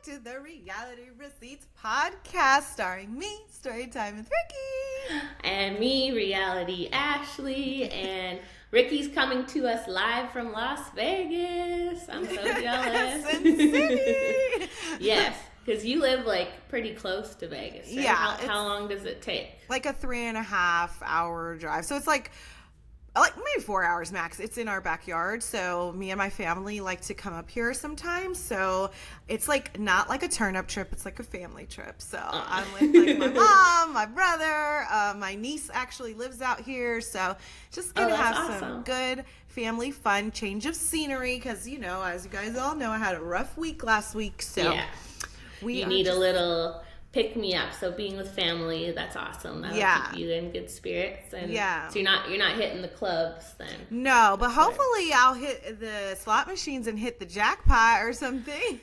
to the Reality Receipts podcast, starring me, Storytime with Rikkii. And me, Reality Ashley. And Rickii's coming to us live from Las Vegas. I'm so jealous. Sin City. Yes, because you live like pretty close to Vegas, right? Yeah. How long does it take? Like a 3.5 hour drive. So it's like maybe 4 hours max. It's in our backyard, so me and my family like to come up here sometimes. So it's like not like a turnip trip, it's like a family trip. So I'm with like my mom, my brother, my niece actually lives out here, so just gonna have awesome. some good family fun, change of scenery, because you know, as you guys all know, I had a rough week last week, so yeah. You need a little pick me up. So being with family, that's awesome. That'll keep you in good spirits. And so you're not hitting the clubs then. No, but hopefully I'll hit the slot machines and hit the jackpot or something.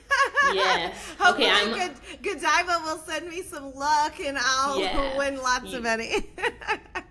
Yes. Hopefully Godiva will send me some luck and I'll win lots of money.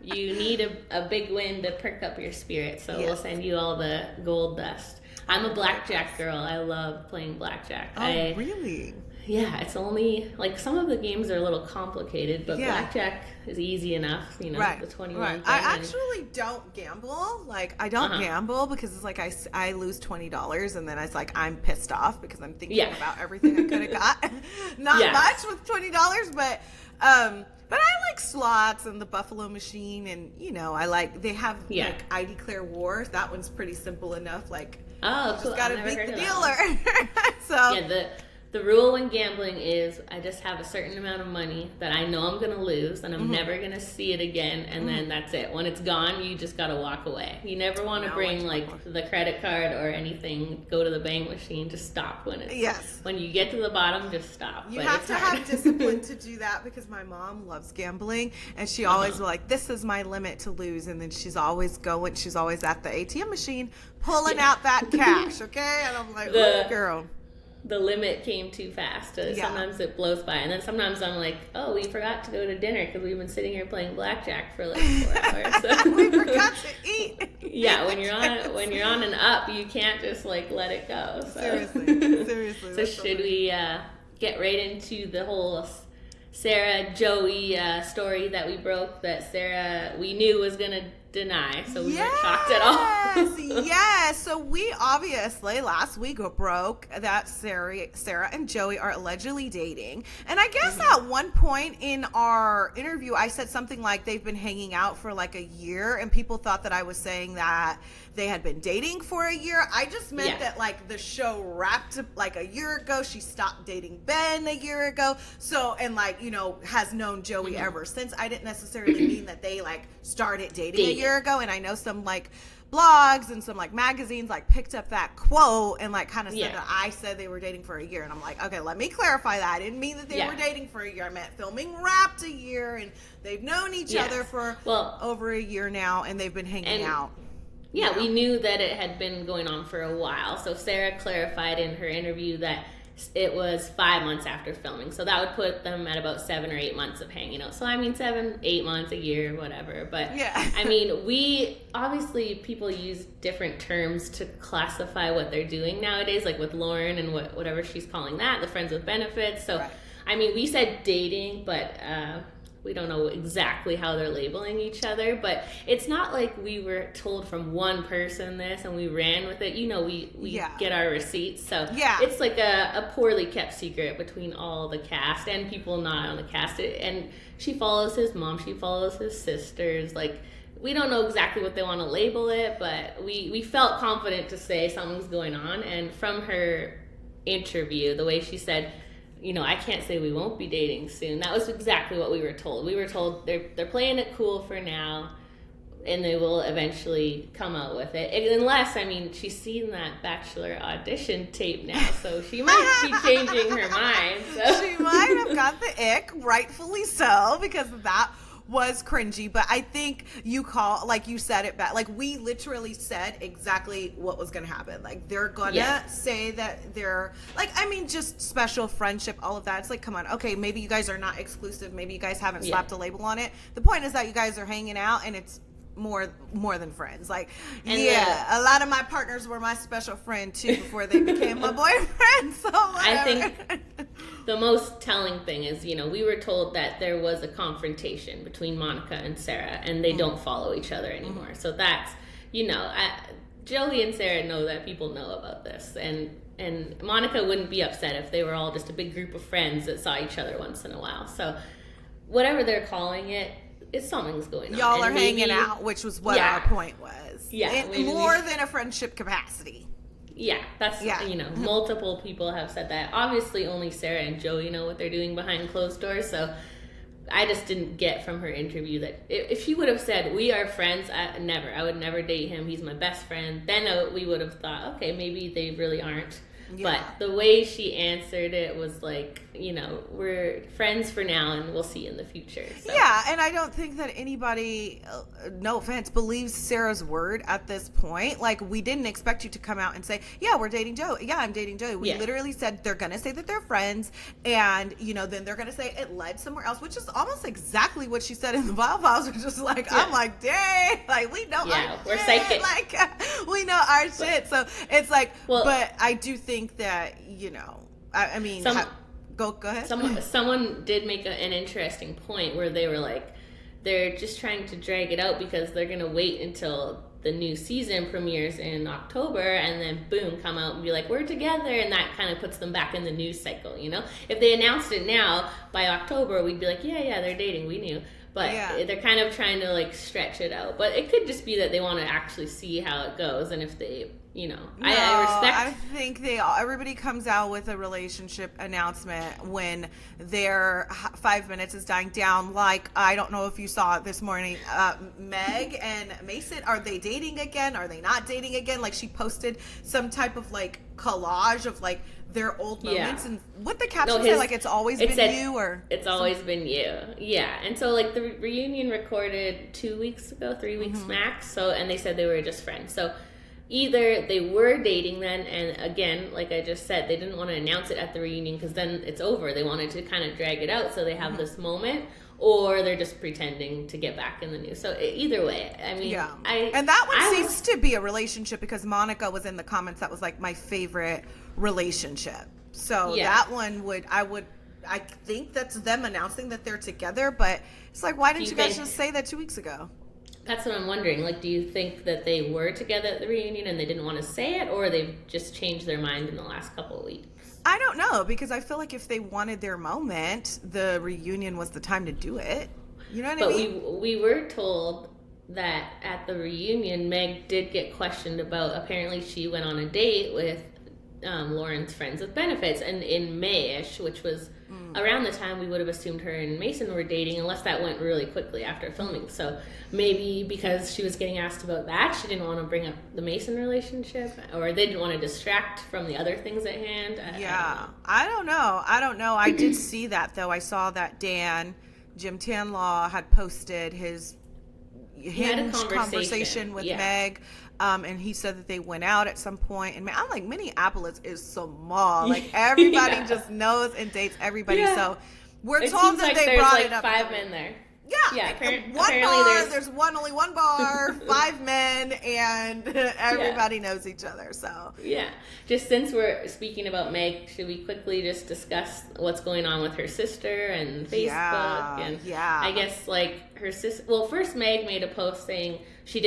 You need a big win to perk up your spirit, so we'll send you all the gold dust. I'm a blackjack girl. I love playing blackjack. Oh, really? Yeah, it's only, like, some of the games are a little complicated, but blackjack is easy enough, you know, the 21 thing. I actually don't gamble. Like, I don't gamble because it's like I lose $20 and then it's like I'm pissed off because I'm thinking about everything I could have got. Not much with $20, but I like slots and the Buffalo machine, and, you know, they have, like, I Declare War. That one's pretty simple enough. Like, you just got to beat the dealer. So, yeah, the rule when gambling is I just have a certain amount of money that I know I'm going to lose and I'm never going to see it again, and then that's it. When it's gone, you just got to walk away. You never want to bring like the credit card or anything, go to the bank machine, just stop when it's when you get to the bottom, just stop. You have to have discipline to do that, because my mom loves gambling and she always like, this is my limit to lose, and then she's always at the ATM machine pulling out that cash, okay? And I'm like, oh, girl. The limit came too fast. Sometimes it blows by, and then sometimes I'm like, oh, we forgot to go to dinner because we've been sitting here playing blackjack for like 4 hours. So. We forgot to eat. Yeah, when you're on an up, you can't just like let it go. So. Seriously. So should we get right into the whole Sarah Joey story that we broke, that Sarah we knew was gonna deny, so we weren't shocked at all. Yes. So we obviously last week broke that Sarah and Joey are allegedly dating, and I guess at one point in our interview I said something like they've been hanging out for like a year, and people thought that I was saying that they had been dating for a year. I just meant that like the show wrapped like a year ago. She stopped dating Ben a year ago, so, and like, you know, has known Joey ever since. I didn't necessarily mean that they like started dating a year ago, and I know some like blogs and some like magazines like picked up that quote and like kind of said that I said they were dating for a year, and I'm like, okay, let me clarify that. I didn't mean that they were dating for a year. I meant filming wrapped a year, and they've known each other for over a year now, and they've been hanging out. Yeah, we knew that it had been going on for a while. So Sarah clarified in her interview that it was 5 months after filming. So that would put them at about 7 or 8 months of hanging out. So I mean, 7, 8 months, a year, whatever. But I mean, people use different terms to classify what they're doing nowadays, like with Lauren and whatever she's calling that, the friends with benefits. So, I mean, we said dating, but we don't know exactly how they're labeling each other, but it's not like we were told from one person this and we ran with it. You know, we get our receipts. So it's like a poorly kept secret between all the cast and people not on the cast. And she follows his mom, she follows his sisters. Like, we don't know exactly what they want to label it, but we felt confident to say something's going on. And from her interview, the way she said, you know, I can't say we won't be dating soon. That was exactly what we were told. We were told they're playing it cool for now, and they will eventually come out with it. Unless, I mean, she's seen that Bachelor audition tape now, so she might be changing her mind. So. She might have got the ick, rightfully so, because that was cringy. But I think you said it back. Like, we literally said exactly what was going to happen. Like, they're going to say that they're, like, I mean, just special friendship, all of that. It's like, come on. Okay, maybe you guys are not exclusive. Maybe you guys haven't slapped a label on it. The point is that you guys are hanging out, and it's more than friends. Like, a lot of my partners were my special friend too before they became my boyfriend. So whatever. the most telling thing is, we were told that there was a confrontation between Monica and Sarah, and they don't follow each other anymore. So that's, Joey and Sarah know that people know about this, and Monica wouldn't be upset if they were all just a big group of friends that saw each other once in a while. So whatever they're calling it, something's going on. Y'all are hanging out, which was what our point was. Yeah. More than a friendship capacity. Yeah, that's, multiple people have said that. Obviously, only Sarah and Joey know what they're doing behind closed doors, so I just didn't get from her interview that if she would have said, we are friends, I would never date him, he's my best friend, then we would have thought, okay, maybe they really aren't. Yeah. But the way she answered it was like, we're friends for now and we'll see in the future. So. Yeah, and I don't think that anybody, no offense, believes Sarah's word at this point. Like, we didn't expect you to come out and say, yeah, we're dating Joey. Yeah, I'm dating Joey. We literally said they're going to say that they're friends, and, then they're going to say it led somewhere else, which is almost exactly what she said in the files, which is like, I'm like, dang, like, we know our we're shit. psychic. Like, we know our shit. So it's like, but I do think that, I mean, go ahead. Someone did make an interesting point where they were like, they're just trying to drag it out because they're going to wait until the new season premieres in October and then boom, come out and be like, we're together, and that kind of puts them back in the news cycle, If they announced it now, by October, we'd be like, yeah, they're dating, we knew. But they're kind of trying to like stretch it out. But it could just be that they want to actually see how it goes, and if they, I respect. I think everybody comes out with a relationship announcement when their 5 minutes is dying down. Like, I don't know if you saw it this morning, Meg and Mason, are they dating again? Are they not dating again? Like, she posted some type of like collage of like their old moments, and what the caption said, like, it's always been you, or it's always been you. Yeah. And so like the reunion recorded 3 weeks max. So, and they said they were just friends. So either they were dating then, and again, like I just said, they didn't want to announce it at the reunion because then it's over. They wanted to kind of drag it out so they have this moment, or they're just pretending to get back in the news. So either way, I mean, and that one seems to be a relationship because Monica was in the comments. That was like my favorite relationship. So that one I think that's them announcing that they're together, but it's like, why didn't you guys just say that 2 weeks ago? That's what I'm wondering. Like, do you think that they were together at the reunion and they didn't want to say it, or they've just changed their mind in the last couple of weeks? I don't know, because I feel like if they wanted their moment, the reunion was the time to do it. You know what I mean? But we were told that at the reunion, Meg did get questioned about, apparently she went on a date with Lauren's friends with benefits, and in May-ish, which was around the time we would have assumed her and Mason were dating, unless that went really quickly after filming. So maybe because she was getting asked about that, she didn't want to bring up the Mason relationship, or they didn't want to distract from the other things at hand. I don't know. I did see that, though. I saw that Jim Tanlaw had posted his conversation with Meg. And he said that they went out at some point. And man, I'm like, Minneapolis is small. Like, everybody just knows and dates everybody. Yeah. So we're told that they brought it up. There's like 5 men there. Yeah. One bar, there's only one bar, 5 men, and everybody knows each other. So just since we're speaking about Meg, should we quickly just discuss what's going on with her sister and Facebook? I guess like her sister. Well, first Meg made a post saying she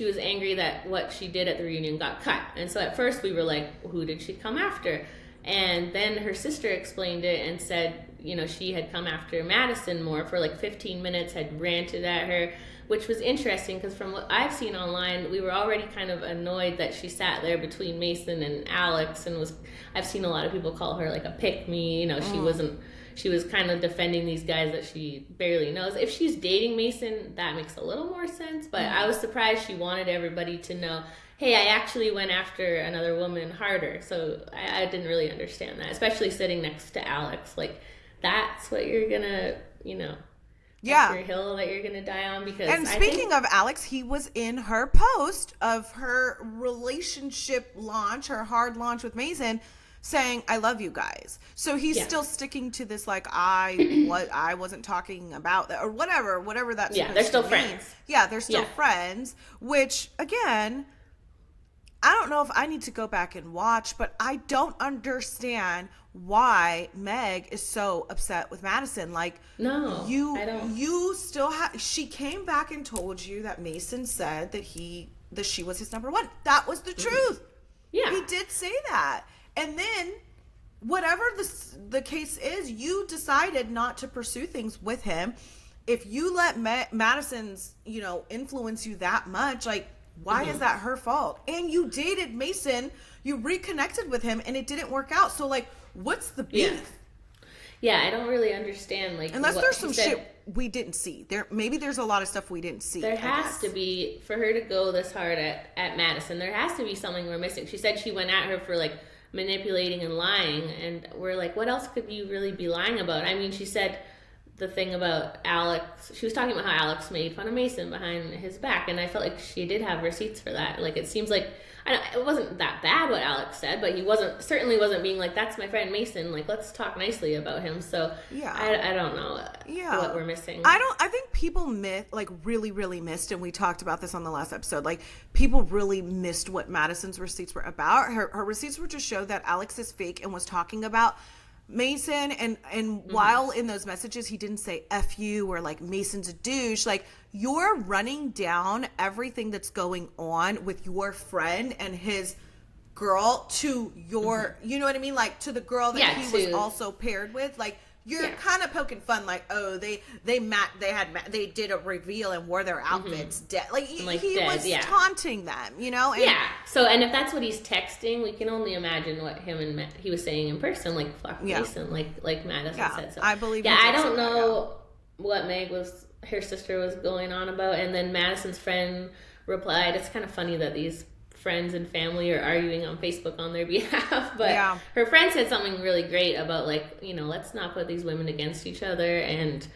was angry that what she did at the reunion got cut, and so at first we were like, who did she come after? And then her sister explained it and said, she had come after Madison more for like 15 minutes, had ranted at her, which was interesting because from what I've seen online, we were already kind of annoyed that she sat there between Mason and Alex, and I've seen a lot of people call her like a pick-me, she was kind of defending these guys that she barely knows. If she's dating Mason, that makes a little more sense, but I was surprised she wanted everybody to know, hey, I actually went after another woman harder. So I didn't really understand that, especially sitting next to Alex. Like, that's what you're gonna, that's your hill that you're gonna die on. Because speaking of Alex, he was in her post of her relationship launch, her hard launch with Mason, saying, I love you guys. So he's still sticking to this, like, I wasn't talking about that, or whatever that's they're still friends. Yeah, they're still friends, which, again, I don't know if I need to go back and watch, but I don't understand why Meg is so upset with Madison. Like, No, you, I don't. you still have. She came back and told you that Mason said that she was his number one. That was the truth. Yeah. He did say that, and then whatever the case is, you decided not to pursue things with him. If you let Madison's influence you that much, like, why is that her fault? And you dated Mason, you reconnected with him, and it didn't work out. So, like, what's the beef? Yeah, I don't really understand. Like, Unless there's some shit we didn't see. Maybe there's a lot of stuff we didn't see. There has to be, for her to go this hard at Madison, there has to be something we're missing. She said she went at her for, like, manipulating and lying, and we're like, what else could you really be lying about? I mean, she said the thing about Alex. She was talking about how Alex made fun of Mason behind his back, and I felt like she did have receipts for that. Like, it seems like it wasn't that bad what Alex said, but he certainly wasn't being like, that's my friend Mason, like, let's talk nicely about him. So yeah, I don't know what we're missing. I think people really missed, and we talked about this on the last episode, like, people really missed what Madison's receipts were about. Her receipts were to show that Alex is fake and was talking about Mason, and while in those messages he didn't say F you or like Mason's a douche, like, you're running down everything that's going on with your friend and his girl to your you know what I mean, like, to the girl that he was also paired with. Like, you're kind of poking fun, like, oh, they did a reveal and wore their outfits dead. Like, he was taunting them, And, So, and if that's what he's texting, we can only imagine what him and he was saying in person, like, fuck Mason, like Madison said. So, I believe. Yeah, I don't know what her sister was going on about, and then Madison's friend replied. It's kind of funny that these friends and family are arguing on Facebook on their behalf, but her friend said something really great about, like, let's not put these women against each other, and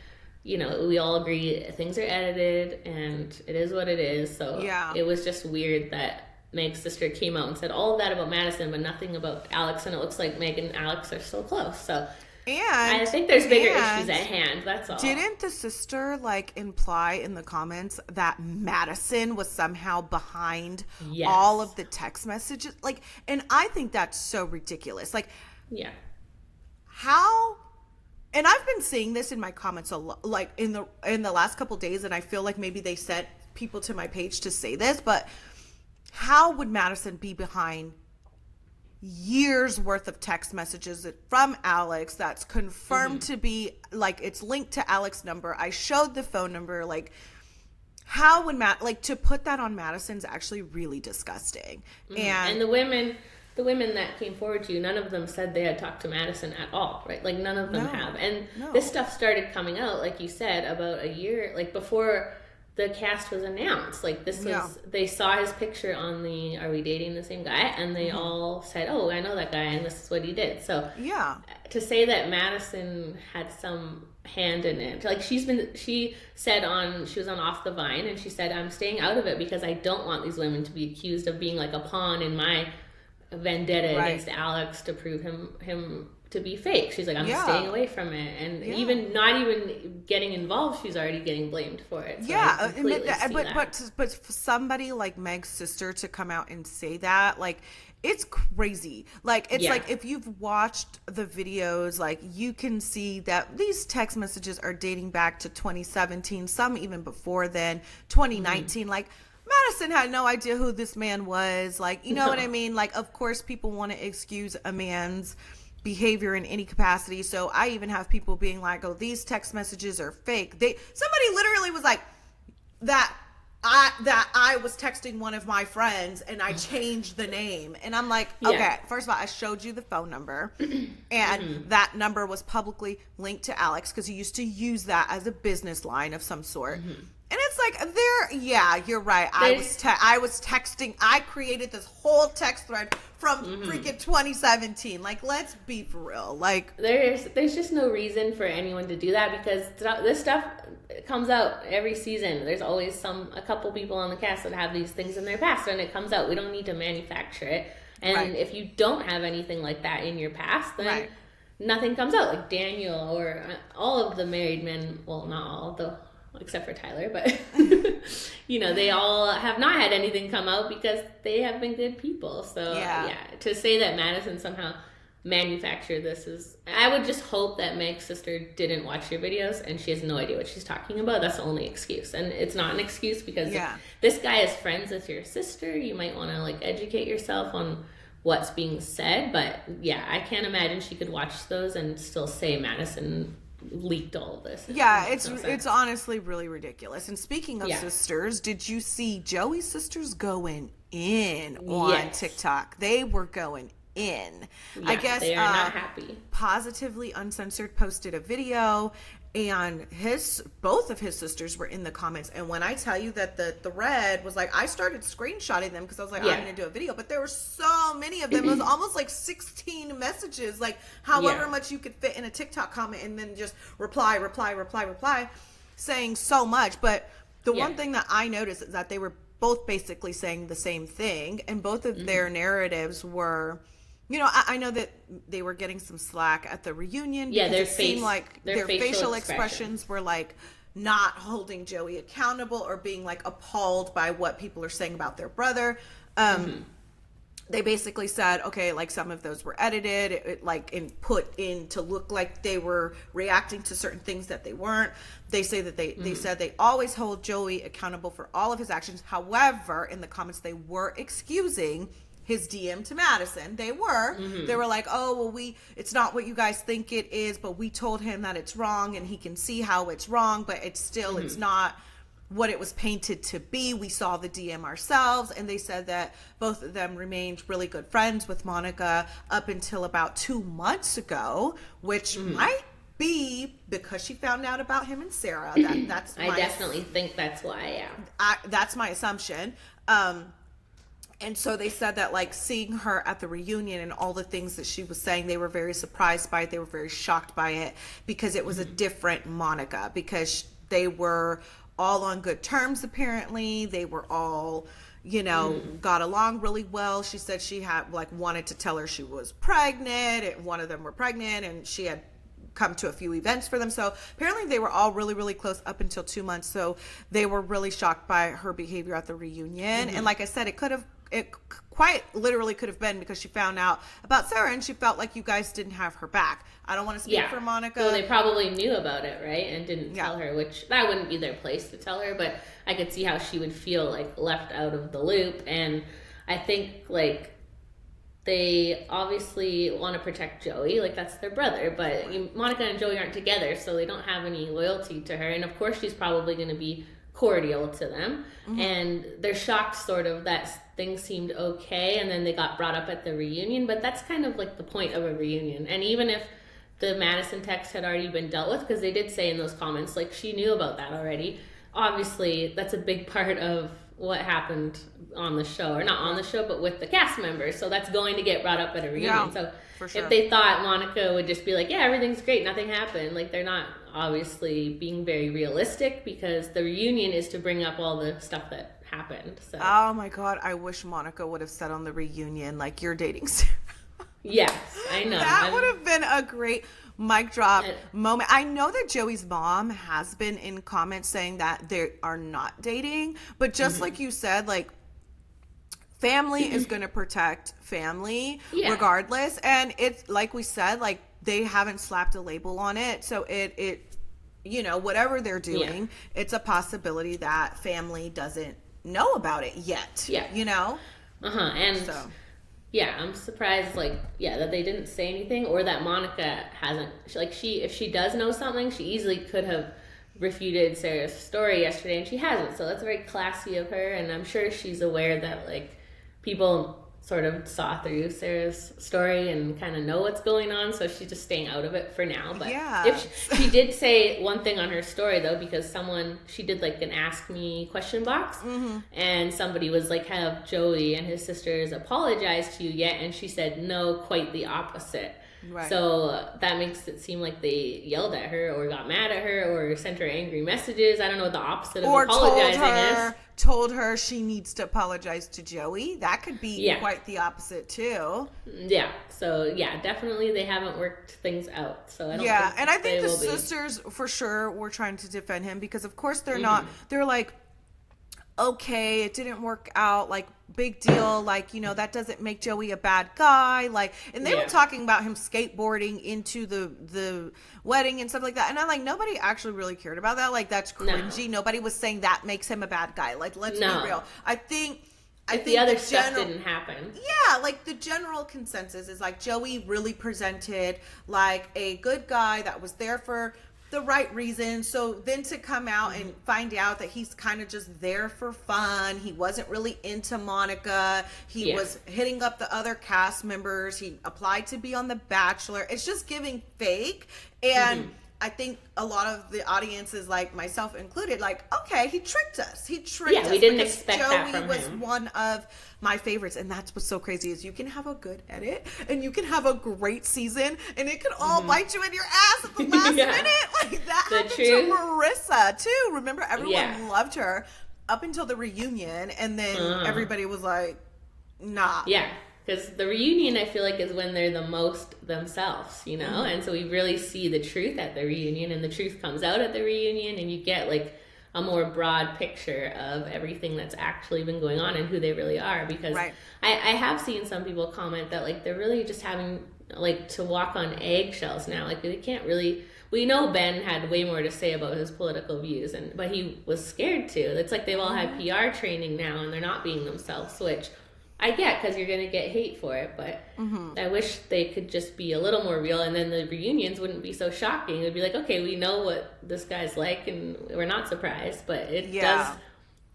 we all agree things are edited and it is what it is. So it was just weird that Meg's sister came out and said all of that about Madison but nothing about Alex, and it looks like Meg and Alex are so close. So I think there's bigger issues at hand. That's all. Didn't the sister, like, imply in the comments that Madison was somehow behind all of the text messages? Like, and I think that's so ridiculous. Like, how? And I've been seeing this in my comments a lot, like, in the last couple days, and I feel like maybe they sent people to my page to say this, but how would Madison be behind years worth of text messages from Alex that's confirmed to be, like, it's linked to Alex's number? I showed the phone number. Like, how would to put that on Madison's actually really disgusting. And the women that came forward to you, none of them said they had talked to Madison at all, right? Like, none of them have. And this stuff started coming out, like you said, about a year, like, before the cast was announced. Like, this was, they saw his picture on the Are We Dating the Same Guy? And they all said, oh, I know that guy, and this is what he did. So to say that Madison had some hand in it, like, she was on Off the Vine, and she said, I'm staying out of it because I don't want these women to be accused of being like a pawn in my vendetta against Alex to prove him to be fake. She's like, I'm staying away from it, and even not even getting involved, she's already getting blamed for it. So but for somebody like Meg's sister to come out and say that, like, it's crazy. Like, it's like, if you've watched the videos, like, you can see that these text messages are dating back to 2017, some even before then, 2019. Like, Madison had no idea who this man was. Like, you know what I mean? Like, of course, people want to excuse a man's behavior in any capacity. So I even have people being like, oh, these text messages are fake. Somebody literally was like, that I was texting one of my friends and I changed the name. And I'm like, okay, first of all, I showed you the phone number, and that number was publicly linked to Alex because he used to use that as a business line of some sort. And it's like, you're right. I was texting. I created this whole text thread from freaking 2017. Like, let's be for real. Like, there's just no reason for anyone to do that, because this stuff comes out every season. There's always a couple people on the cast that have these things in their past, and it comes out. We don't need to manufacture it. And if you don't have anything like that in your past, then nothing comes out. Like Daniel or all of the married men. Well, not all, the except for Tyler, but they all have not had anything come out because they have been good people. So yeah, to say that Madison somehow manufactured this is, I would just hope that Meg's sister didn't watch your videos and she has no idea what she's talking about. That's the only excuse, and it's not an excuse because if this guy is friends with your sister, you might want to educate yourself on what's being said. But yeah, I can't imagine she could watch those and still say Madison leaked all of this. Yeah, it's honestly really ridiculous. And speaking of sisters, did you see Joey's sisters going in on TikTok? They were going in. I guess they are not happy. Positively Uncensored posted a video, and both of his sisters were in the comments. And when I tell you that the thread was I started screenshotting them because I was I'm going to do a video, but there were so many of them. It was almost 16 messages, however much you could fit in a TikTok comment, and then just reply, saying so much. But the one thing that I noticed is that they were both basically saying the same thing, and both of their narratives were, I know that they were getting some slack at the reunion because it seemed like their facial expressions were not holding Joey accountable or being appalled by what people are saying about their brother. They basically said, okay, some of those were edited, and put in to look like they were reacting to certain things that they weren't. They say that they said they always hold Joey accountable for all of his actions. However, in the comments, they were excusing his DM to Madison. They were oh, well, it's not what you guys think it is, but we told him that it's wrong and he can see how it's wrong, but it's still, it's not what it was painted to be. We saw the DM ourselves. And they said that both of them remained really good friends with Monica up until about 2 months ago, which might be because she found out about him and Sarah. That's I definitely think that's why. That's my assumption. And so they said that seeing her at the reunion and all the things that she was saying, they were very surprised by it. They were very shocked by it because it was a different Monica, because they were all on good terms. Apparently they were all, got along really well. She said she had wanted to tell her she was pregnant, and one of them were pregnant, and she had come to a few events for them. So apparently they were all really, really close up until 2 months. So they were really shocked by her behavior at the reunion. And like I said, it quite literally could have been because she found out about Sarah and she felt like you guys didn't have her back. I don't want to speak for Monica. So they probably knew about it, right? And didn't tell her, which that wouldn't be their place to tell her, but I could see how she would feel left out of the loop. And I think they obviously want to protect Joey, that's their brother, but Monica and Joey aren't together, so they don't have any loyalty to her. And of course she's probably going to be cordial to them, and they're shocked sort of that things seemed okay and then they got brought up at the reunion. But that's kind of the point of a reunion. And even if the Madison text had already been dealt with, because they did say in those comments she knew about that already, obviously that's a big part of what happened on the show, or not on the show, but with the cast members. So that's going to get brought up at a reunion. So for sure, if they thought Monica would just be everything's great, nothing happened, they're not obviously being very realistic, because the reunion is to bring up all the stuff that happened. So oh my God, I wish Monica would have said on the reunion, you're dating Sarah. Yes, I know. That would have been a great mic drop moment. I know that Joey's mom has been in comments saying that they are not dating, but just like you said, family is going to protect family regardless. And it's like we said, they haven't slapped a label on it. So it whatever they're doing, it's a possibility that family doesn't know about it yet. And so I'm surprised that they didn't say anything, or that Monica hasn't, if she does know something, she easily could have refuted Sarah's story yesterday, and she hasn't. So that's very classy of her, and I'm sure she's aware that people sort of saw through Sarah's story and kind of know what's going on, so she's just staying out of it for now. But if she did say one thing on her story though, because she did an ask me question box, and somebody was have Joey and his sisters apologized to you yet? And she said no, quite the opposite. Right. So that makes it seem like they yelled at her or got mad at her or sent her angry messages. I don't know what the opposite of apologizing is. Told her she needs to apologize to Joey. That could be quite the opposite too. Yeah. So yeah, definitely they haven't worked things out. So I don't think and I think the sisters for sure were trying to defend him because of course they're not. They're like, okay, it didn't work out, like, big deal, like, you know, that doesn't make Joey a bad guy, like, and they were talking about him skateboarding into the wedding and stuff like that, and I'm like, nobody actually really cared about that, like, that's cringy. Nobody was saying that makes him a bad guy, like, let's be real. I think the other stuff didn't happen. Yeah, like, the general consensus is, like, Joey really presented, like, a good guy that was there for the right reason. So then to come out and find out that he's kind of just there for fun, he wasn't really into Monica, he was hitting up the other cast members, he applied to be on The Bachelor, it's just giving fake. And I think a lot of the audience is like, myself included, like, okay, he tricked us. He tricked us. Yeah, we didn't expect that from him. Joey was one of my favorites, and that's what's so crazy is you can have a good edit and you can have a great season, and it can all bite you in your ass at the last minute. Like that happened to Marissa too. Remember, everyone loved her up until the reunion, and then everybody was like, nah. Yeah. Because the reunion, I feel like, is when they're the most themselves, you know? And so we really see the truth at the reunion, and the truth comes out at the reunion, and you get, like, a more broad picture of everything that's actually been going on and who they really are. Because I have seen some people comment that, like, they're really just having, like, to walk on eggshells now. Like, they can't really... We know Ben had way more to say about his political views, but he was scared to. It's like they've all had PR training now, and they're not being themselves, which... I get, because you're going to get hate for it, but I wish they could just be a little more real, and then the reunions wouldn't be so shocking. It would be like, okay, we know what this guy's like, and we're not surprised, but it does,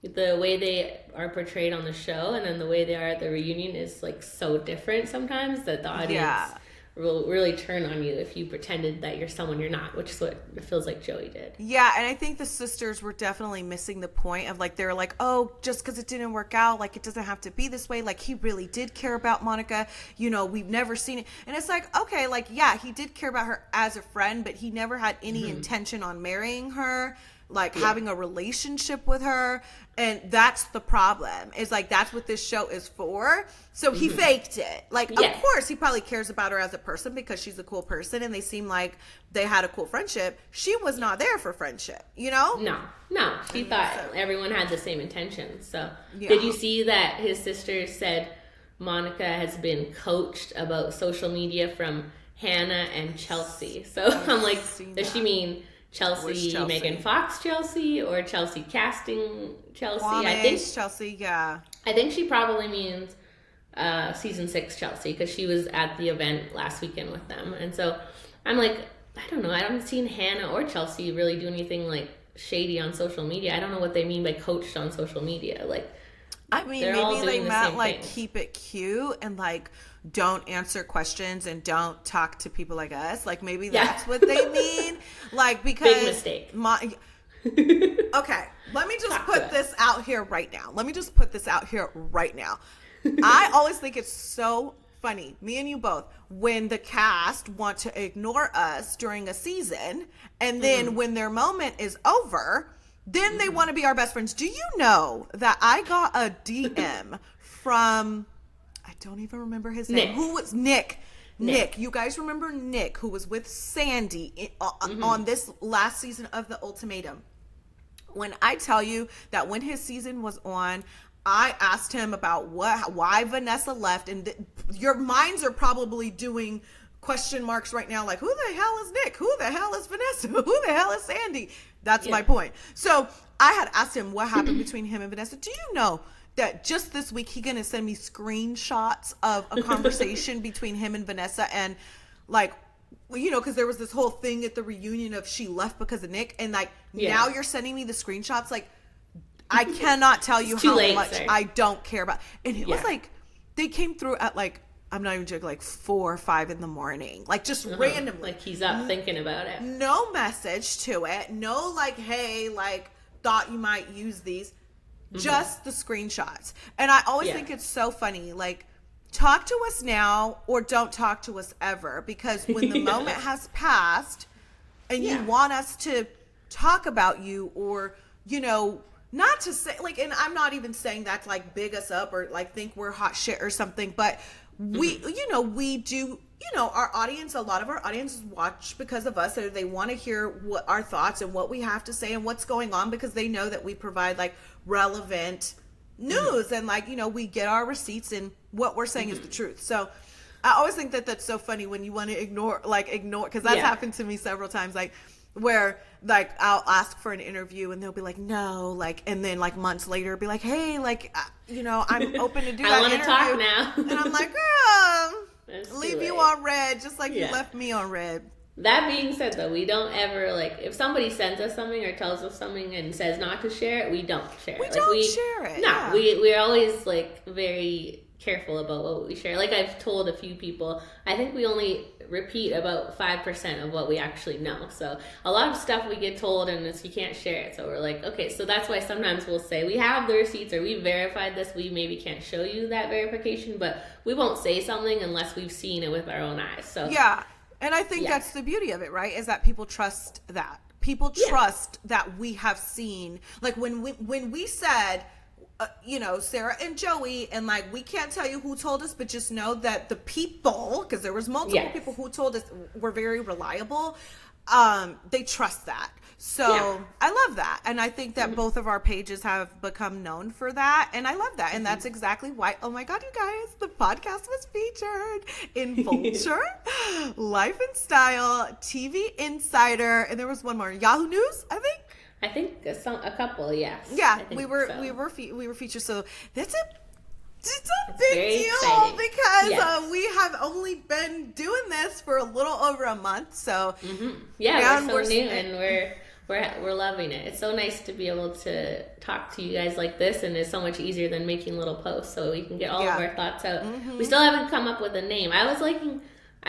the way they are portrayed on the show, and then the way they are at the reunion is, like, so different sometimes that the audience will really turn on you if you pretended that you're someone you're not, which is what it feels like Joey did. Yeah, and I think the sisters were definitely missing the point of, like, they were like, oh, just because it didn't work out, like, it doesn't have to be this way. Like, he really did care about Monica. You know, we've never seen it. And it's like, okay, like, yeah, he did care about her as a friend, but he never had any intention on marrying her, like, having a relationship with her. And that's the problem. Is like, that's what this show is for. So he faked it. Like, of course, he probably cares about her as a person because she's a cool person and they seem like they had a cool friendship. She was not there for friendship, you know? No. She thought everyone had the same intentions. So, did you see that his sister said Monica has been coached about social media from Hannah and Chelsea? So, I'm like, does she mean... Chelsea, Megan Fox Chelsea, or Chelsea casting Chelsea? I think Chelsea, yeah. I think she probably means season 6 Chelsea, because she was at the event last weekend with them. And so I'm like, I don't know. I haven't seen Hannah or Chelsea really do anything like shady on social media. I don't know what they mean by coached on social media. Like, I mean, maybe they meant like keep it cute and like don't answer questions and don't talk to people like us. Like maybe that's what they mean. Like because big mistake. Okay, let me just put this out here right now. I always think it's so funny, me and you both, when the cast want to ignore us during a season, and then when their moment is over, then they want to be our best friends. Do you know that I got a DM from, I don't even remember his name. Who was Nick? Nick. You guys remember Nick, who was with Sandy on this last season of The Ultimatum? When I tell you that when his season was on, I asked him about why Vanessa left, and your minds are probably doing question marks right now, like who the hell is Nick? Who the hell is Vanessa? Who the hell is Sandy? That's my point. So I had asked him what happened between him and Vanessa. Do you know that just this week he gonna send me screenshots of a conversation between him and Vanessa, and like, you know, because there was this whole thing at the reunion of she left because of Nick, and like now you're sending me the screenshots. Like I cannot tell you how much I don't care about. And it was like they came through at like, I'm not even joking, like 4 or 5 in the morning, like just randomly. Like he's up thinking about it. No message to it. No like, hey, like thought you might use these. Just the screenshots. And I always think it's so funny. Like talk to us now or don't talk to us ever, because when the moment has passed and you want us to talk about you, or, you know, not to say like, and I'm not even saying that to like big us up or like think we're hot shit or something, but we, you know, we do, you know, our audience, a lot of our audience watch because of us, or they want to hear what our thoughts and what we have to say and what's going on, because they know that we provide like relevant news and like, you know, we get our receipts and what we're saying is the truth. So I always think that that's so funny when you want to ignore, because that's happened to me several times, like where like I'll ask for an interview and they'll be like, no, like, and then like months later be like, hey, like, you know, I'm open to do that interview. I want to talk now. And I'm like, girl, leave you on red, just like you left me on red. That being said, though, we don't ever, like, if somebody sends us something or tells us something and says not to share it, we don't share it. We don't share it. No, we're always, like, very careful about what we share. Like, I've told a few people, I think we only repeat about 5% of what we actually know. So a lot of stuff we get told and you can't share it. So we're like, okay, so that's why sometimes we'll say we have the receipts or we verified this. We maybe can't show you that verification, but we won't say something unless we've seen it with our own eyes. So yeah. And I think that's the beauty of it, right? Is that people trust that. People trust that we have seen. Like when we said, you know, Sarah and Joey, and like we can't tell you who told us, but just know that the people, because there was multiple people who told us were very reliable. They trust that. So I love that. And I think that both of our pages have become known for that. And I love that. And that's exactly why, oh my God, you guys, the podcast was featured in Vulture, Life and Style, TV Insider, and there was one more, Yahoo News, I think. A couple, yes. Yeah, we were featured. So it's a big deal exciting. Because we have only been doing this for a little over a month. So we're so new and we're loving it. It's so nice to be able to talk to you guys like this, and it's so much easier than making little posts so we can get all of our thoughts out. We still haven't come up with a name. I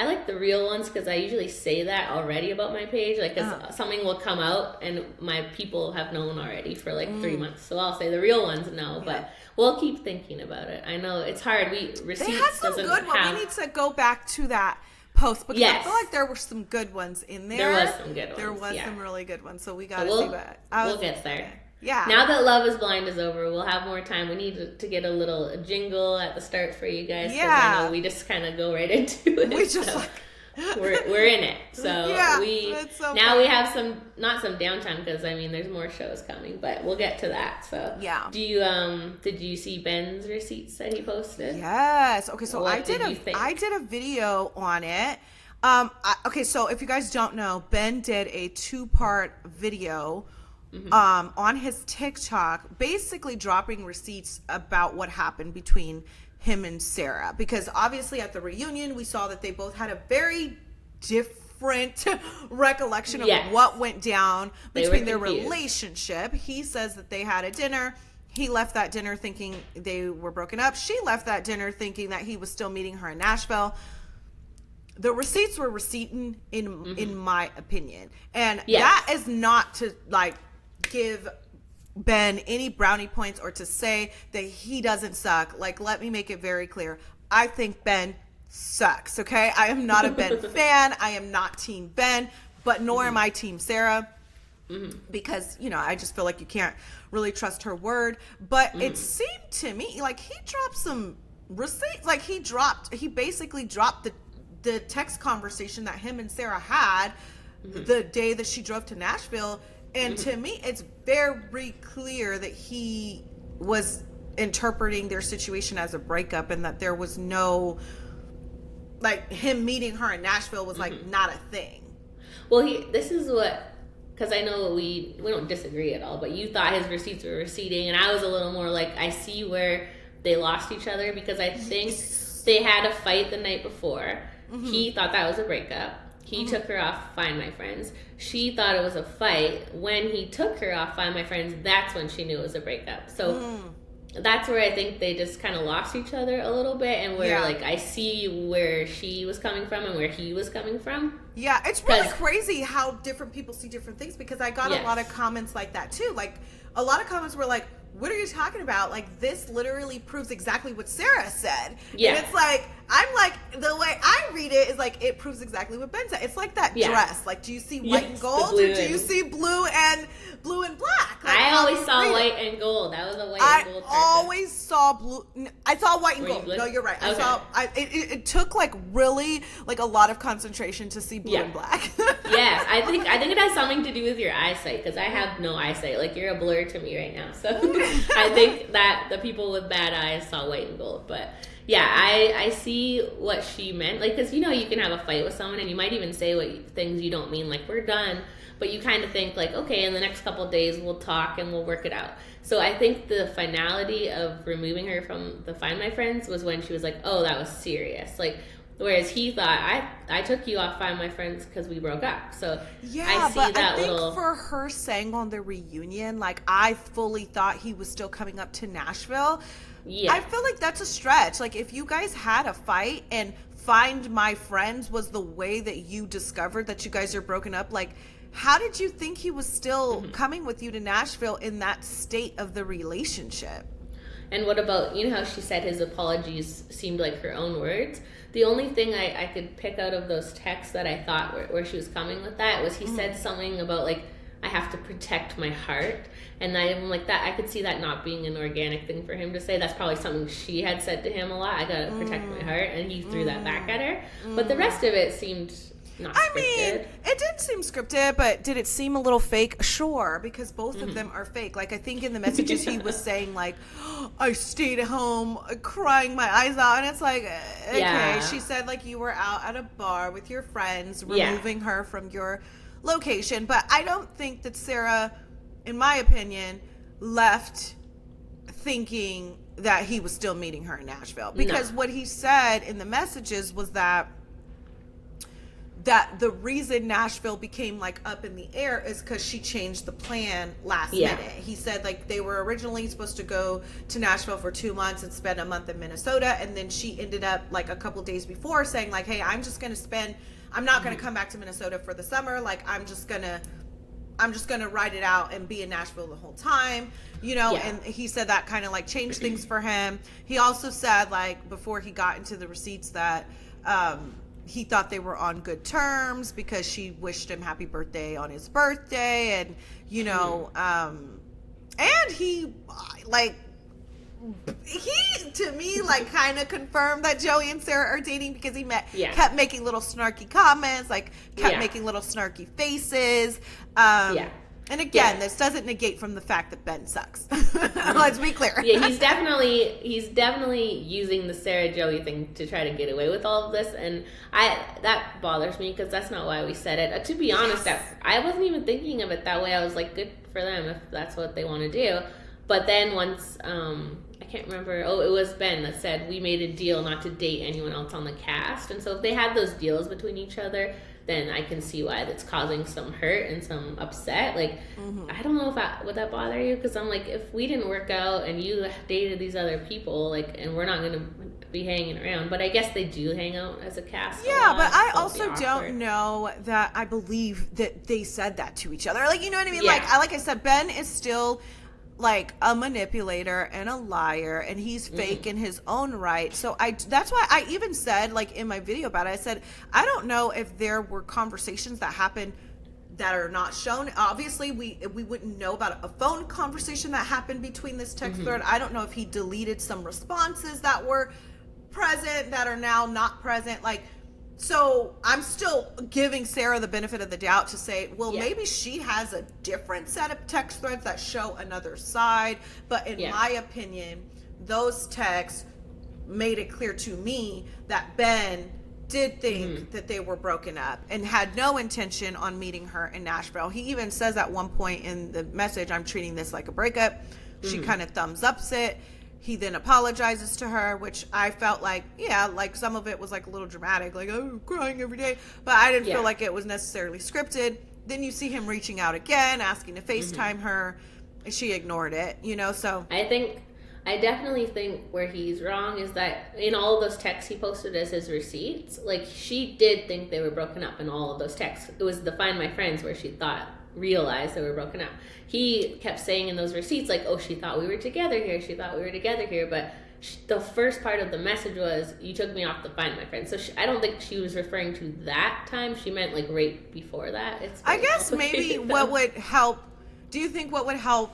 like the real ones because I usually say that already about my page. Like, something will come out and my people have known already for like 3 months. So I'll say the real ones no, but we'll keep thinking about it. I know it's hard. They had some good ones. We need to go back to that post because I feel like there were some good ones in there. There was some good ones. There was some really good ones. So we got to see that. We'll get there. Yeah. Now that Love is Blind is over, we'll have more time. We need to get a little jingle at the start for you guys. Yeah. I know we just kind of go right into it. We just we're in it. So we have some downtime because I mean there's more shows coming, but we'll get to that. So did you see Ben's receipts that he posted? Yes. Okay, so I did a video on it. Okay, so if you guys don't know, Ben did a 2-part video on his TikTok, basically dropping receipts about what happened between him and Sarah, because obviously at the reunion we saw that they both had a very different recollection of what went down between their relationship. He says that they had a dinner. He left that dinner thinking they were broken up. She left that dinner thinking that he was still meeting her in Nashville. The receipts were receipting in my opinion, and that is not to like give Ben any brownie points or to say that he doesn't suck. Like, let me make it very clear. I think Ben sucks, okay? I am not a Ben fan. I am not Team Ben, but nor am I Team Sarah because, you know, I just feel like you can't really trust her word. But it seemed to me like he dropped some receipts. Like, he basically dropped the text conversation that him and Sarah had the day that she drove to Nashville. And to me, it's very clear that he was interpreting their situation as a breakup and that there was no, like, him meeting her in Nashville was, like, not a thing. Well, this is what, because I know we don't disagree at all, but you thought his receipts were receding, and I was a little more like, I see where they lost each other because I think they had a fight the night before. He thought that was a breakup. He took her off Find My Friends. She thought it was a fight. When he took her off Find My Friends, that's when she knew it was a breakup. So that's where I think they just kind of lost each other a little bit, and where like I see where she was coming from and where he was coming from. Yeah, it's really crazy how different people see different things, because I got a lot of comments like that too. Like, a lot of comments were like, what are you talking about? Like, this literally proves exactly what Sarah said. Yeah. And it's like, I'm like, the way I read it is like, it proves exactly what Ben said. It's like that dress. Like, do you see white and gold, or do you see blue and black? Like, I always saw white and gold. That was a white and gold person. I always saw blue. I saw white and gold. No, you're right. Okay. It took like really like a lot of concentration to see blue and black. Yes, I think it has something to do with your eyesight, because I have no eyesight. Like, you're a blur to me right now. So I think that the people with bad eyes saw white and gold. But yeah, I see what she meant. Like, because you can have a fight with someone and you might even say things you don't mean, like, we're done. But you kind of think like, okay, in the next couple of days we'll talk and we'll work it out. So I think the finality of removing her from the Find My Friends was when she was like, oh, that was serious. Like, whereas he thought, I took you off Find My Friends because we broke up. So yeah, I think for her saying on the reunion, like, I fully thought he was still coming up to Nashville. Yeah. I feel like that's a stretch. Like, if you guys had a fight and Find My Friends was the way that you discovered that you guys are broken up, like, how did you think he was still coming with you to Nashville in that state of the relationship? And what about, how she said his apologies seemed like her own words? The only thing I could pick out of those texts that I thought where she was coming with that was he said something about, like, I have to protect my heart. And I'm like, that I could see that not being an organic thing for him to say. That's probably something she had said to him a lot. I gotta protect my heart. And he threw that back at her. But the rest of it seemed not scripted. I mean, it didn't seem scripted, but did it seem a little fake? Sure, because both of them are fake. Like, I think in the messages he was saying, like, oh, I stayed at home crying my eyes out. And it's like, okay. She said, like, you were out at a bar with your friends, removing her from your location. But I don't think that Sarah, in my opinion, left thinking that he was still meeting her in Nashville. Because what he said in the messages was that the reason Nashville became like up in the air is because she changed the plan last minute. He said, like, they were originally supposed to go to Nashville for 2 months and spend a month in Minnesota, and then she ended up like a couple days before saying, like, hey, I'm not going to come back to Minnesota for the summer. Like, I'm just going to ride it out and be in Nashville the whole time, and he said that kind of like changed things for him. He also said, like, before he got into the receipts that, he thought they were on good terms because she wished him happy birthday on his birthday. And, and he, like, he, to me, like, kind of confirmed that Joey and Sarah are dating because he kept making little snarky comments, like, kept making little snarky faces. And again, this doesn't negate from the fact that Ben sucks. Let's be clear. Yeah, he's definitely using the Sarah Joey thing to try to get away with all of this, and that bothers me because that's not why we said it. To be honest, I wasn't even thinking of it that way. I was like, good for them if that's what they want to do. But then once I can't remember. Oh, it was Ben that said we made a deal not to date anyone else on the cast, and so if they had those deals between each other, then I can see why that's causing some hurt and some upset. Like, I don't know if would that bother you? Because I'm like, if we didn't work out and you dated these other people, like, and we're not going to be hanging around. But I guess they do hang out as a cast. Yeah, but I also don't know that I believe that they said that to each other. Like, you know what I mean? Yeah. Like I said, Ben is still like a manipulator and a liar, and he's fake in his own right. So that's why I even said, like, in my video about it, I said, I don't know if there were conversations that happened that are not shown. Obviously, we wouldn't know about a phone conversation that happened between this text thread. I don't know if he deleted some responses that were present that are now not present. Like, so I'm still giving Sarah the benefit of the doubt to say, well, maybe she has a different set of text threads that show another side. But in my opinion, those texts made it clear to me that Ben did think that they were broken up and had no intention on meeting her in Nashville. He even says at one point in the message, I'm treating this like a breakup. She kind of thumbs ups it. He then apologizes to her, which I felt like, like some of it was like a little dramatic, like, oh, I'm crying every day. But I didn't feel like it was necessarily scripted. Then you see him reaching out again, asking to FaceTime her. And she ignored it, so. I definitely think where he's wrong is that in all of those texts he posted as his receipts, like, she did think they were broken up in all of those texts. It was the Find My Friends where she thought realized that we were broken up. He kept saying in those receipts, like, oh, she thought we were together here. She thought we were together here. But the first part of the message was, you took me off to find my friend. So I don't think she was referring to that time. She meant like right before that. I guess maybe what would help, do you think what would help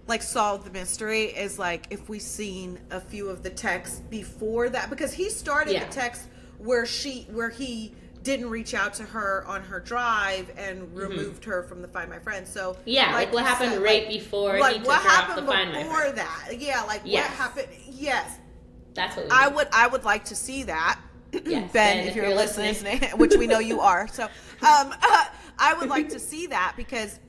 like solve the mystery is like if we seen a few of the texts before that? Because he started the text where he didn't reach out to her on her drive and removed her from the Find My Friend. So like what happened said, right before he took her off the Find My Friend? That? Yeah, like what happened? Yes, that's what I would like to see that. Yes, Ben, if you're listening, which we know you are. So I would like to see that because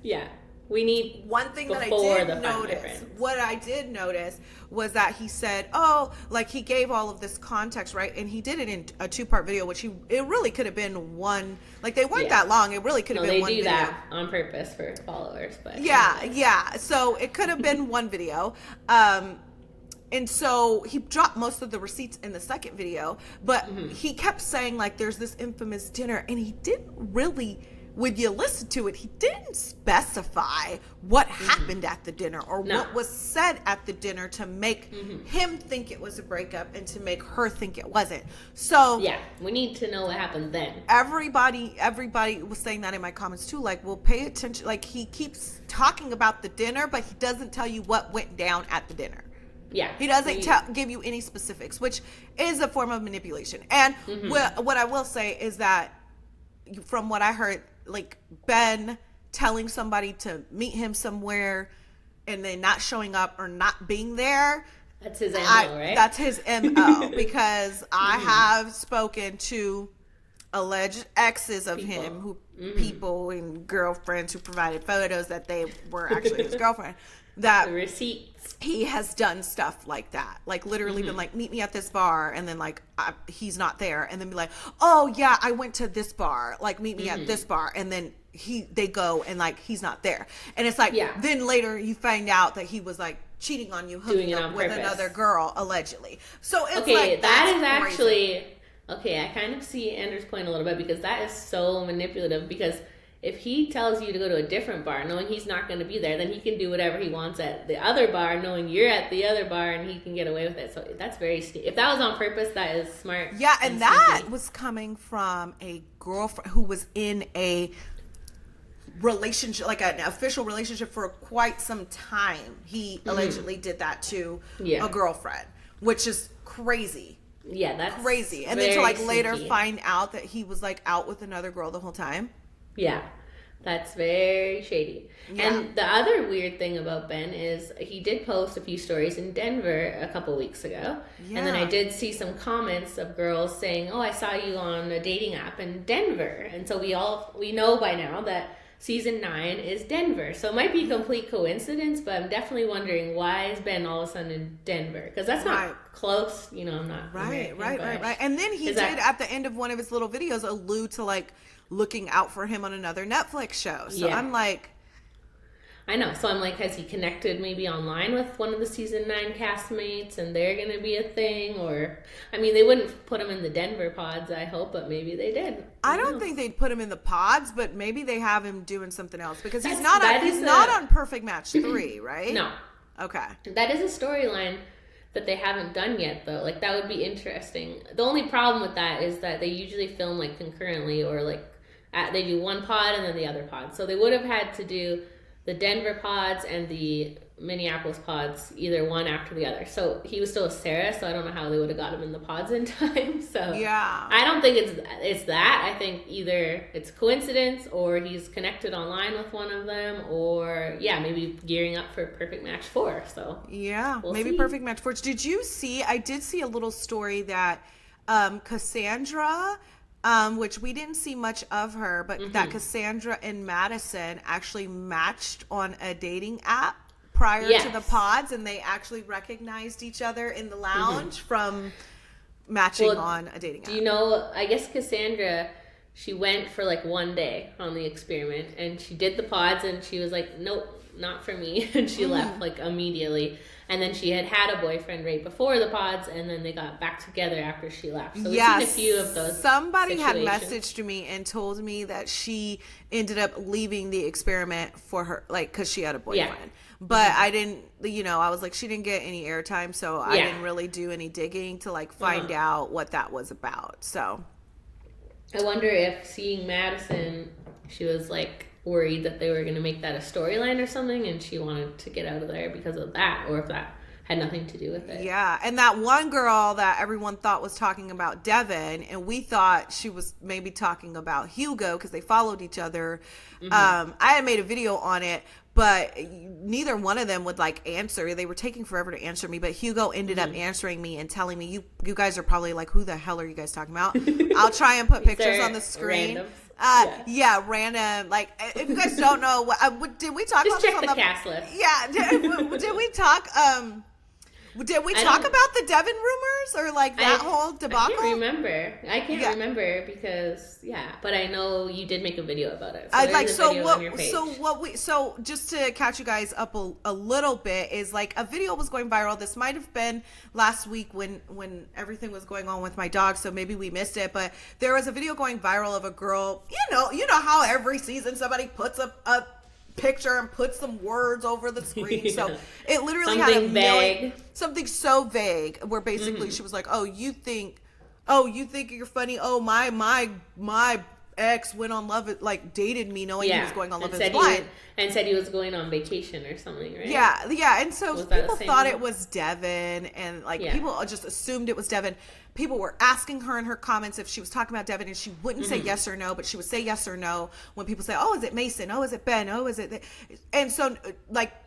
we need one thing that I did notice. What I did notice was that he said, "Oh, like he gave all of this context, right?" And he did it in a 2-part video, which it really could have been one. Like they weren't that long. It really could have been one video. They do that on purpose for followers, but yeah. So it could have been one video. And so he dropped most of the receipts in the second video, but he kept saying like there's this infamous dinner, and he didn't really. When you listen to it, he didn't specify what happened at the dinner or what was said at the dinner to make him think it was a breakup and to make her think it wasn't. So we need to know what happened then. Everybody was saying that in my comments too. Like, well, pay attention. Like he keeps talking about the dinner, but he doesn't tell you what went down at the dinner. Yeah, he doesn't give you any specifics, which is a form of manipulation. And what I will say is that, from what I heard, like Ben telling somebody to meet him somewhere and then not showing up or not being there. That's his MO, right? That's his MO because I have spoken to alleged exes of him, people and girlfriends who provided photos that they were actually his girlfriend. That the receipts. He has done stuff like that, like literally been like, meet me at this bar, and then like he's not there, and then be like, oh yeah, I went to this bar, like meet me at this bar, and then they go and like he's not there, and it's like then later you find out that he was like cheating on you, hooking up with another girl allegedly. So it's like that is actually okay. I kind of see Andrew's point a little bit because that is so manipulative because. If he tells you to go to a different bar, knowing he's not going to be there, then he can do whatever he wants at the other bar, knowing you're at the other bar, and he can get away with it. So that's very if that was on purpose, that is smart. Yeah, and that was coming from a girlfriend who was in a relationship, like an official relationship for quite some time. He allegedly did that to a girlfriend, which is crazy. Yeah, that's crazy. And then to like later find out that he was like out with another girl the whole time. Yeah, that's very shady. Yeah. And the other weird thing about Ben is he did post a few stories in Denver a couple weeks ago. Yeah. And then I did see some comments of girls saying, oh, I saw you on a dating app in Denver. And so we know by now that season 9 is Denver. So it might be a complete coincidence, but I'm definitely wondering why is Ben all of a sudden in Denver? Because that's not close. You know, I'm not Right. And then he did at the end of one of his little videos allude to like looking out for him on another Netflix show. So I'm like, I know. So I'm like, has he connected maybe online with one of the season 9 castmates and they're going to be a thing? Or, I mean, they wouldn't put him in the Denver pods, I hope, but maybe they did. I don't think they'd put him in the pods, but maybe they have him doing something else because he's not on Perfect Match 3, right? No. Okay. That is a storyline that they haven't done yet, though. Like, that would be interesting. The only problem with that is that they usually film like concurrently or like they do one pod and then the other pod. So they would have had to do the Denver pods and the Minneapolis pods, either one after the other. So he was still with Sarah, so I don't know how they would have got him in the pods in time. So yeah, I don't think it's that. I think either it's coincidence or he's connected online with one of them, or maybe gearing up for Perfect Match 4. So we'll see. Perfect Match 4. Did you see? I did see a little story that Cassandra. Which we didn't see much of her, but that Cassandra and Madison actually matched on a dating app prior to the pods, and they actually recognized each other in the lounge from matching on a dating app. Do you know, I guess Cassandra, she went for like one day on the experiment, and she did the pods, and she was like, nope, not for me. And she left like immediately. And then she had a boyfriend right before the pods, and then they got back together after she left. So we've seen a few of those. Somebody situations. had messaged me and told me that she ended up leaving the experiment for her, like, because she had a boyfriend. Yeah. But I didn't, I was like, she didn't get any airtime, so I didn't really do any digging to like find out what that was about. So I wonder if seeing Madison, she was like worried that they were going to make that a storyline or something, and she wanted to get out of there because of that, or if that had nothing to do with it. Yeah, and that one girl that everyone thought was talking about Devin, and we thought she was maybe talking about Hugo because they followed each other. I had made a video on it, but neither one of them would like answer. They were taking forever to answer me, but Hugo ended up answering me and telling me, you guys are probably like, who the hell are you guys talking about? I'll try and put pictures on the screen. Random? Random. Like, if you guys don't know, did we talk just about check this on the cast list? Yeah, did we talk? Did we talk about the Devin rumors or like that whole debacle? I can't remember because but I know you did make a video about it. So just to catch you guys up a little bit is like a video was going viral. This might have been last week when everything was going on with my dog, so maybe we missed it, but there was a video going viral of a girl, you know how every season somebody puts a picture and put some words over the screen. So it literally had something so vague where basically she was like, you think you're funny. Oh, my ex went on dated me knowing he was going on Love is Blind. And said he was going on vacation or something, right? Yeah. And so people thought it was Devin, and people just assumed it was Devin. People were asking her in her comments if she was talking about Devin, and she wouldn't say yes or no, but she would say yes or no when people say, oh, is it Mason? Oh, is it Ben? Oh, is it? And so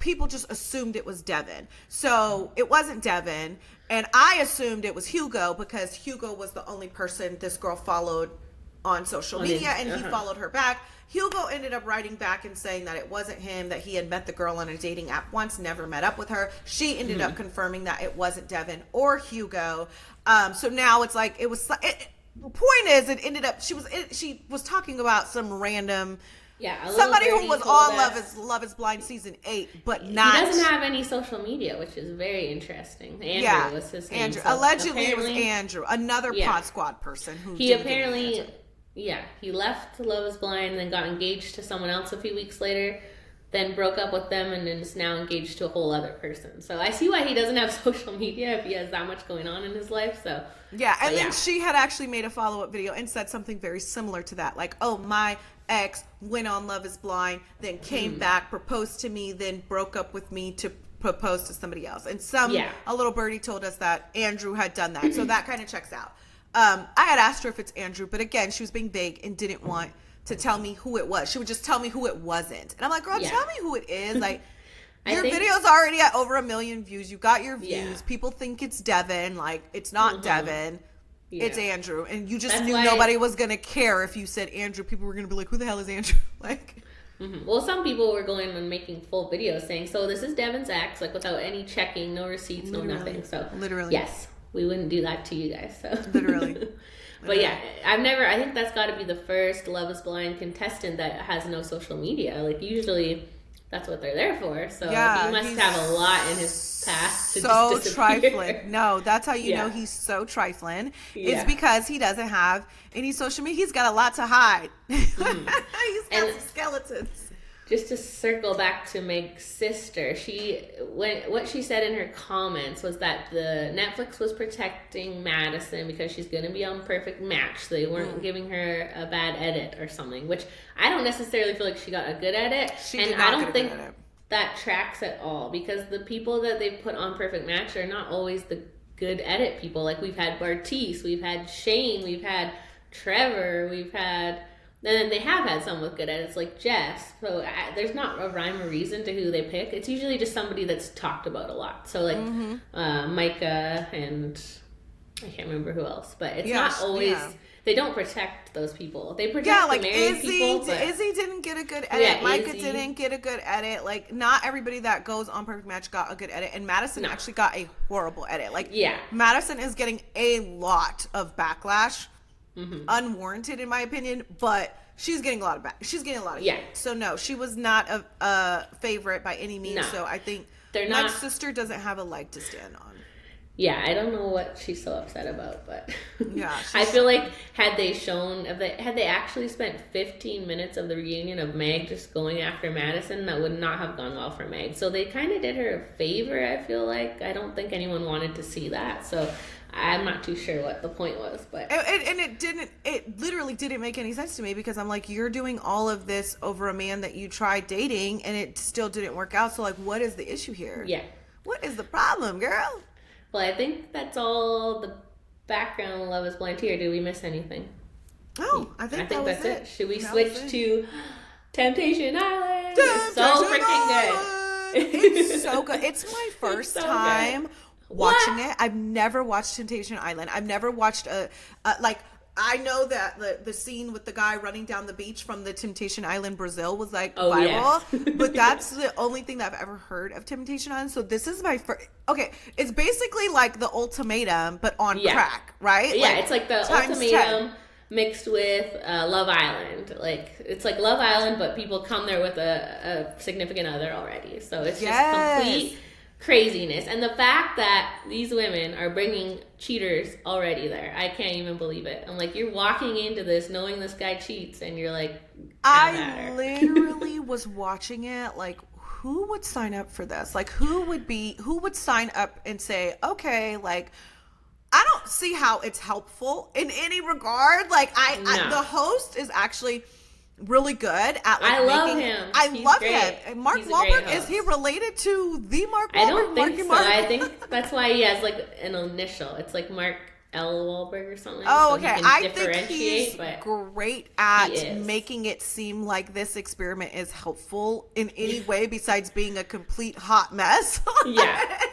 people just assumed it was Devin. So it wasn't Devin. And I assumed it was Hugo because Hugo was the only person this girl followed on social media, and he followed her back. Hugo ended up writing back and saying that it wasn't him, that he had met the girl on a dating app once, never met up with her. She ended up confirming that it wasn't Devin or Hugo. So now it's like, the point is, it ended up, she was talking about some random, somebody who was on Love is Blind season 8, but not. He doesn't have any social media, which is very interesting. Andrew was his name. Andrew. So allegedly it was Andrew, another Pod Squad person who he apparently. He left Love is Blind, then got engaged to someone else a few weeks later, then broke up with them, and is now engaged to a whole other person. So I see why he doesn't have social media if he has that much going on in his life. So then she had actually made a follow-up video and said something very similar to that, like, oh, my ex went on Love is Blind, then came back, proposed to me, then broke up with me to propose to somebody else. And a little birdie told us that Andrew had done that. So that kind of checks out. I had asked her if it's Andrew, but again, she was being vague and didn't want to tell me who it was. She would just tell me who it wasn't. And I'm like, girl, tell me who it is. Like, your video's already at over 1 million views. You got your views. People think it's Devin. Like, it's not Devin. It's Andrew. And you just knew nobody was going to care if you said Andrew. People were going to be like, who the hell is Andrew? Like... Well, some people were going and making full videos saying, so this is Devin's ex, like without any checking, no receipts, no nothing. So, yes. We wouldn't do that to you guys. So literally. But I think that's got to be the first Love is Blind contestant that has no social media. Like, usually that's what they're there for. So he must have a lot in his past to so just disappear. Trifling. No, that's how you know he's so trifling. It's because he doesn't have any social media. He's got a lot to hide. He's got some skeletons. Just to circle back to Meg's sister, what she said in her comments was that the Netflix was protecting Madison because she's going to be on Perfect Match. So they weren't giving her a bad edit or something, which I don't necessarily feel like she got a good edit. I don't think that tracks at all because the people that they put on Perfect Match are not always the good edit people. Like, we've had Bartice, we've had Shane, we've had Trevor, we've had... Then they have had some with good edits, like Jess. So there's not a rhyme or reason to who they pick. It's usually just somebody that's talked about a lot. So like Micah and I can't remember who else. But it's not always... Yeah. They don't protect those people. They protect the married people. But... Izzy didn't get a good edit. Micah didn't get a good edit. Like, not everybody that goes on Perfect Match got a good edit. And Madison actually got a horrible edit. Like, Madison is getting a lot of backlash unwarranted in my opinion, but she's getting a lot of heat. So no, she was not a favorite by any means. No. So I think my sister doesn't have a leg to stand on. Yeah, I don't know what she's so upset about, but yeah, I feel like had they actually spent 15 minutes of the reunion of Meg just going after Madison, that would not have gone well for Meg. So they kind of did her a favor, I feel like. I don't think anyone wanted to see that, so I'm not too sure what the point was, but it literally didn't make any sense to me, because I'm like, you're doing all of this over a man that you tried dating and it still didn't work out. So like, what is the issue here? Yeah, what is the problem, girl? Well, I think that's all the background Love is Blind here. Did we miss anything? Oh, I think that's it. Should we switch to Temptation Island? It's so freaking good. It's so good. It's my first time watching it. I've never watched Temptation Island. I've never watched I know that the scene with the guy running down the beach from the Temptation Island Brazil was like viral, but that's the only thing that I've ever heard of Temptation Island. So this is my first. Okay, it's basically like the Ultimatum, but on crack, right? Yeah, it's like the Ultimatum mixed with Love Island. Like, it's like Love Island, but people come there with a significant other already. So it's just complete craziness. And the fact that these women are bringing cheaters already there, I can't even believe it. I'm like, you're walking into this knowing this guy cheats, and you're like, I literally was watching it like, who would sign up for this? Like, who would sign up and say, okay, like, I don't see how it's helpful in any regard. Like, the host is actually really good at like I love him. And Mark Wahlberg, is he related to the Mark Wahlberg? I don't think so. I think that's why he has like an initial. It's like Mark L. Wahlberg or something. Oh, okay. I think he's great at making it seem like this experiment is helpful in any way besides being a complete hot mess.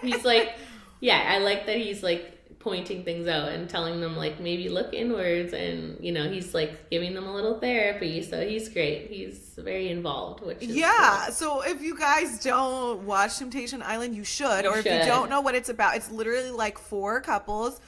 He's like, I like that he's like pointing things out and telling them like maybe look inwards, and you know, he's like giving them a little therapy. So he's great. He's very involved, which is cool. So if you guys don't watch Temptation Island, you should. If you don't know what it's about, it's literally like 4 couples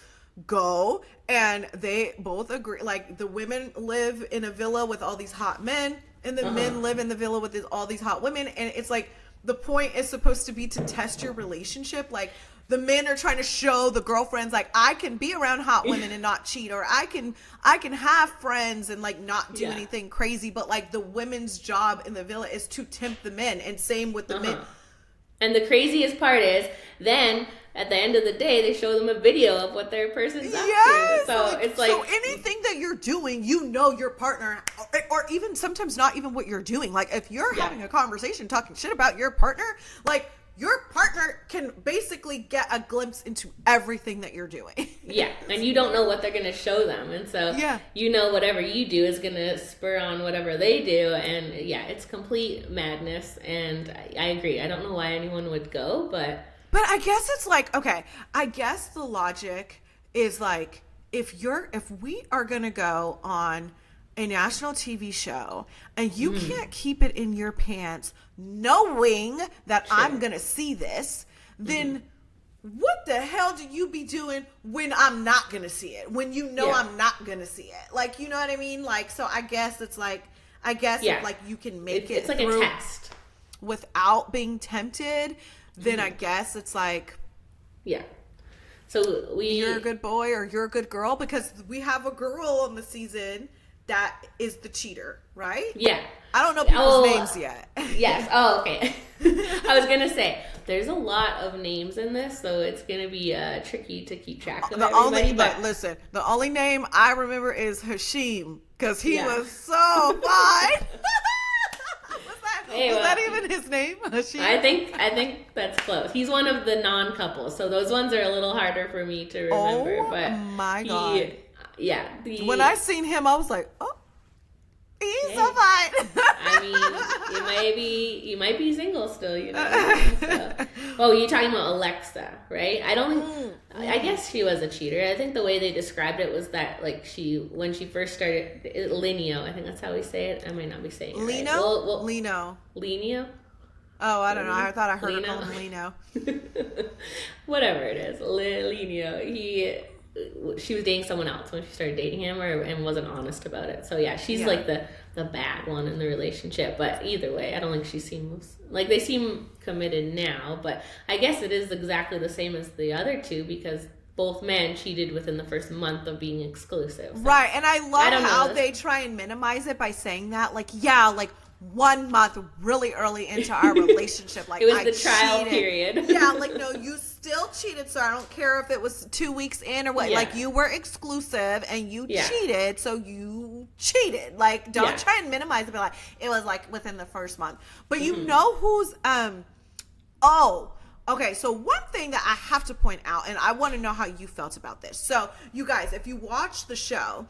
go and they both agree, like the women live in a villa with all these hot men and the men live in the villa with all these hot women, and it's like the point is supposed to be to test your relationship. Like, the men are trying to show the girlfriends, like, I can be around hot women and not cheat, or I can have friends and like not do anything crazy. But like, the women's job in the villa is to tempt the men, and same with the men. And the craziest part is then at the end of the day, they show them a video of what their person's up to. So it's like, so anything that you're doing, you know, your partner, or even sometimes not even what you're doing. Like, if you're having a conversation talking shit about your partner, like, your partner can basically get a glimpse into everything that you're doing. And you don't know what they're going to show them. And so, you know, whatever you do is going to spur on whatever they do. And it's complete madness. And I agree. I don't know why anyone would go, but I guess it's like, okay, I guess the logic is like, if we are going to go on a national TV show and you can't keep it in your pants knowing that I'm going to see this, then what the hell do you be doing when I'm not going to see it? When you know I'm not going to see it? Like, you know what I mean? Like, so I guess it's like, if like you can make it's like a test without being tempted, then I guess it's like, so you're a good boy or you're a good girl, because we have a girl on the season that is the cheater, right? I don't know people's names yet. Yes. Oh, okay. I was gonna say there's a lot of names in this, so it's gonna be tricky to keep track of everybody. But listen, the only name I remember is Hashim, because he was so fine. Was that even his name? Hashim? I think that's close. He's one of the non-couples, so those ones are a little harder for me to remember. Oh my god! When I seen him, I was like, oh, he's so fine. I mean, you might be single still, you know. So. Oh, you're talking about Alexa, right? I don't think. I guess she was a cheater. I think the way they described it was that, like, when she first started, Linio, I think that's how we say it. I might not be saying it Lino? Right. Well, Linio? Oh, I don't know. I thought I heard her call him Lino. Whatever it is, Linio. she was dating someone else when she started dating him, and wasn't honest about it. So yeah, she's like the bad one in the relationship. But either way, I don't think she seems like, they seem committed now. But I guess it is exactly the same as the other two, because both men cheated within the first month of being exclusive. So. Right, and I love how they try and minimize it by saying that, like, 1 month really early into our relationship, like, it was I the trial cheated. period. Yeah, like, no, you still cheated, so I don't care if it was 2 weeks in or what. Yeah. Like, you were exclusive and you cheated, so you cheated. Like, don't try and minimize it, but like, it was like within the first month. But you know who's okay, so one thing that I have to point out, and I want to know how you felt about this. So, you guys, if you watch the show,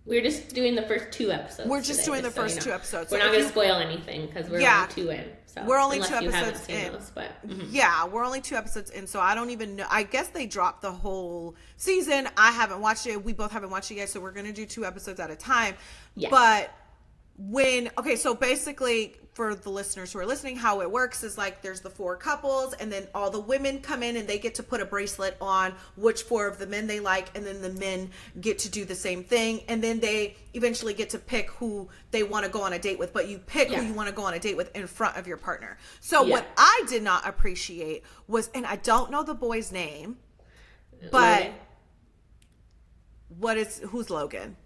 we're just doing the first 2 episodes. We're just doing the first 2 episodes. We're not going to spoil anything because we're only 2 in. So, we're only 2 unless you haven't episodes seen in. Those, but, yeah, we're only 2 episodes in, so I don't even know. I guess they dropped the whole season. I haven't watched it. We both haven't watched it yet, so we're going to do 2 episodes at a time. Yeah. But so basically, for the listeners who are listening, how it works is like there's the 4 couples, and then all the women come in and they get to put a bracelet on which 4 of the men they like, and then the men get to do the same thing, and then they eventually get to pick who they want to go on a date with, but you pick who you want to go on a date with in front of your partner. So what I did not appreciate was, and I don't know the boy's name, but who's Logan?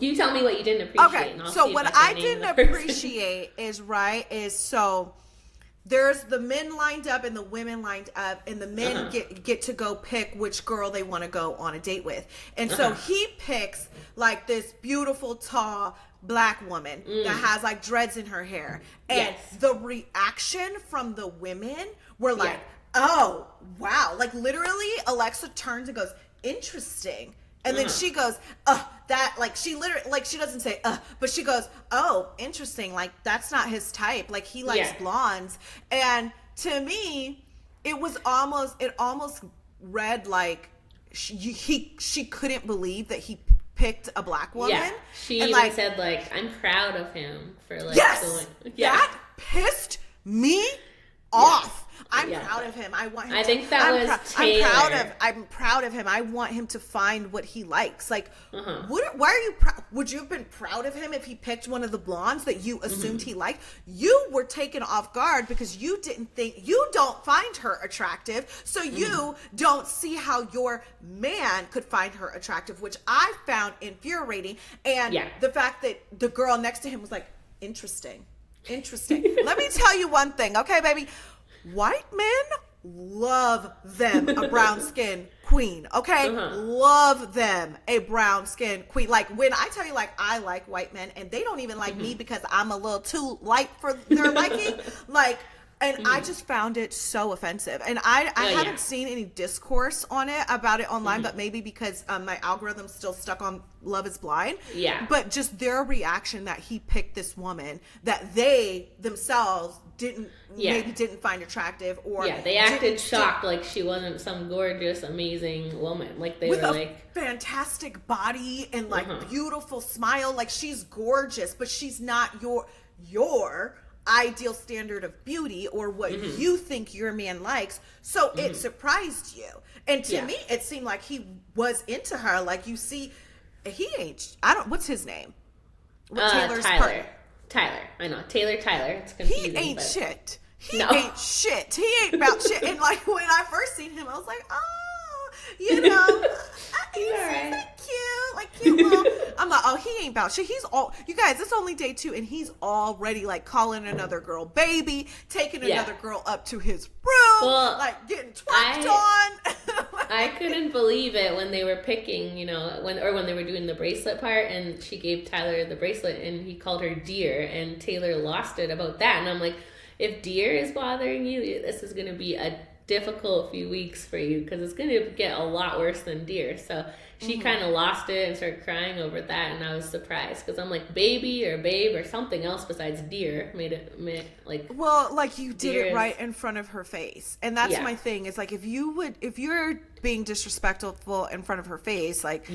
You tell me what you didn't appreciate. Okay, and I'll so see what if I I didn't appreciate is so there's the men lined up and the women lined up, and the men get to go pick which girl they want to go on a date with. And so he picks like this beautiful, tall black woman that has like dreads in her hair. And the reaction from the women were like, oh, wow. Like literally Alexa turns and goes, interesting. And then she goes, she literally, like, she doesn't say, but she goes, oh, interesting. Like, that's not his type. Like, he likes blondes. And to me, it almost read like she couldn't believe that he picked a black woman. Yeah. She and even said, like, I'm proud of him for, like, going. That pissed me off. I'm proud of him. I want him. I think that was Taylor. I'm proud of him. I want him to find what he likes. Like, why are you proud? Would you have been proud of him if he picked one of the blondes that you assumed he liked? You were taken off guard because you don't find her attractive, so you don't see how your man could find her attractive, which I found infuriating. And the fact that the girl next to him was like, interesting. Let me tell you one thing, okay, baby? White men love them a brown skin queen, okay? Love them a brown skin queen. Like, when I tell you, like, I like white men and they don't even like me because I'm a little too light for their liking, like, and I just found it so offensive. And I haven't seen any discourse on it about it online, but maybe because my algorithm's still stuck on Love is Blind. Yeah. But just their reaction that he picked this woman that they themselves maybe didn't find attractive, or they acted shocked, like she wasn't some gorgeous, amazing woman. Like they with were a like fantastic body and like beautiful smile. Like, she's gorgeous, but she's not your ideal standard of beauty or what you think your man likes. So it surprised you. And to me, it seemed like he was into her. Like, you see, what's his name? Taylor's Tyler. Tyler. I know. Tyler. It's confusing. He ain't shit. He ain't shit. He ain't about shit. And like, when I first seen him, I was like, oh, he's cute. Like, cute little. I'm like, oh, he ain't about shit. You guys, it's only day 2 and he's already like calling another girl baby, taking another girl up to his room, like getting twerked on. I couldn't believe it when they were picking, when they were doing the bracelet part, and she gave Tyler the bracelet and he called her dear, and Taylor lost it about that. And I'm like, if dear is bothering you, this is going to be a difficult few weeks for you, because it's going to get a lot worse than dear. So she kind of lost it and started crying over that, and I was surprised because I'm like, baby or babe or something else besides dear made it like, well, like, you did it right in front of her face. And that's my thing, is like, if you're being disrespectful in front of her face, like,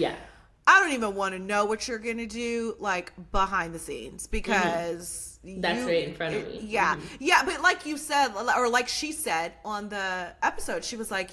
I don't even want to know what you're gonna do, like, behind the scenes, because that's right in front of me. Yeah. But like you said, or like she said on the episode, she was like,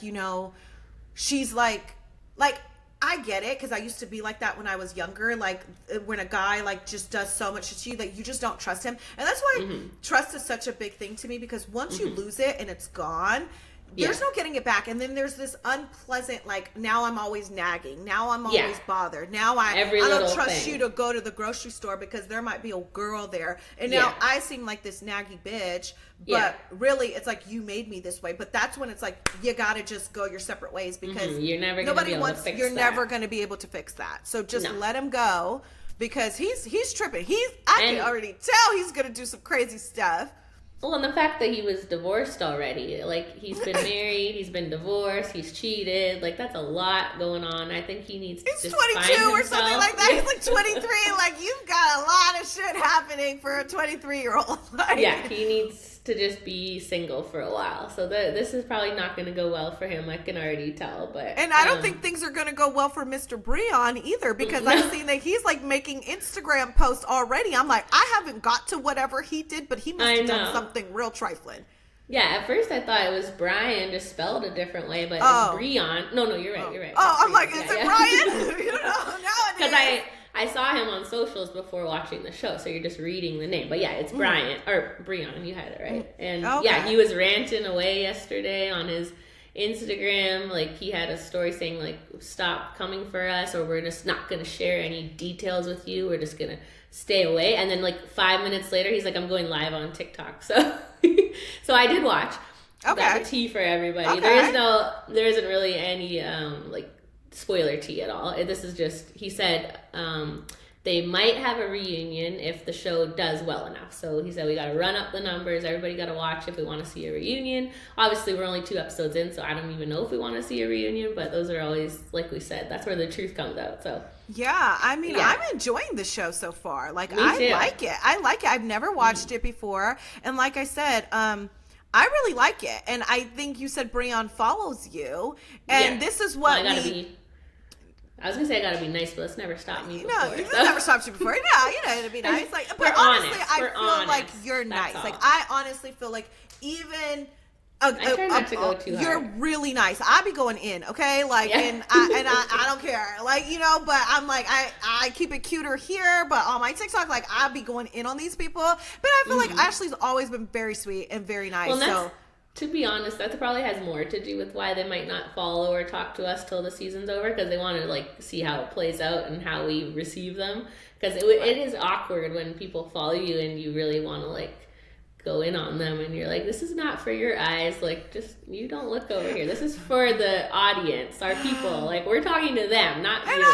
she's like like, I get it, because I used to be like that when I was younger. Like, when a guy, like, just does so much to you that you just don't trust him. And that's why trust is such a big thing to me, because once you lose it and it's gone, there's no getting it back. And then there's this unpleasant, like, now I'm always nagging. Now I'm always bothered. Now I don't trust you to go to the grocery store because there might be a girl there. And now I seem like this naggy bitch. But really, it's like, you made me this way. But that's when it's like, you got to just go your separate ways, because you're never going to be able to fix that. You're never going to be able to fix that. So just let him go, because he's tripping. I can already tell he's going to do some crazy stuff. Well, and the fact that he was divorced already, like, he's been married, he's been divorced, he's cheated, like, that's a lot going on. I think he needs to just 22 or something like that. He's like 23. Like, you've got a lot of shit happening for a 23-year-old. Like, yeah, he needs to just be single for a while. So this is probably not going to go well for him. I can already tell. And I don't think things are going to go well for Mr. Breon either, because I've seen that he's like making Instagram posts already. I'm like, I haven't got to whatever he did, but he must have done something real trifling. Yeah, at first I thought it was Brian, just spelled a different way, but it's Breon. No, you're right. You're right. Oh, I'm like, is it Brian? You know, because I saw him on socials before watching the show, so you're just reading the name. But yeah, it's Brian, or Breon, you had it right. And he was ranting away yesterday on his Instagram. Like, he had a story saying, like, stop coming for us, or we're just not going to share any details with you. We're just going to stay away. And then, like, 5 minutes later, he's like, I'm going live on TikTok. So so I did watch. That's a tea for everybody. Okay. There isn't really any, like, spoiler tea at all. This is just, he said they might have a reunion if the show does well enough. So he said we got to run up the numbers. Everybody got to watch if we want to see a reunion. Obviously, we're only 2 episodes in, so I don't even know if we want to see a reunion. But those are always, like we said, that's where the truth comes out. So yeah, I mean, I'm enjoying the show so far. Like, I like it. I've never watched it before, and like I said, I really like it. And I think you said Breon follows you, and this is what I was gonna say I gotta be nice, but let's never stop me before. No, it never stopped you before. No, you know, to be nice. Like, but honestly, I feel like you're nice. Like, I honestly feel like even I try not to go too hard. You're really nice. I be going in, okay? Like, and I don't care. Like, you know, but I'm like, I keep it cuter here, but on my TikTok, like, I be going in on these people. But I feel like Ashley's always been very sweet and very nice. Well, to be honest, that probably has more to do with why they might not follow or talk to us till the season's over, because they want to, like, see how it plays out and how we receive them. Because it is awkward when people follow you and you really want to, like, go in on them, and you're like, this is not for your eyes. Like, just, you don't look over here. This is for the audience, our people. Like, we're talking to them, not you. And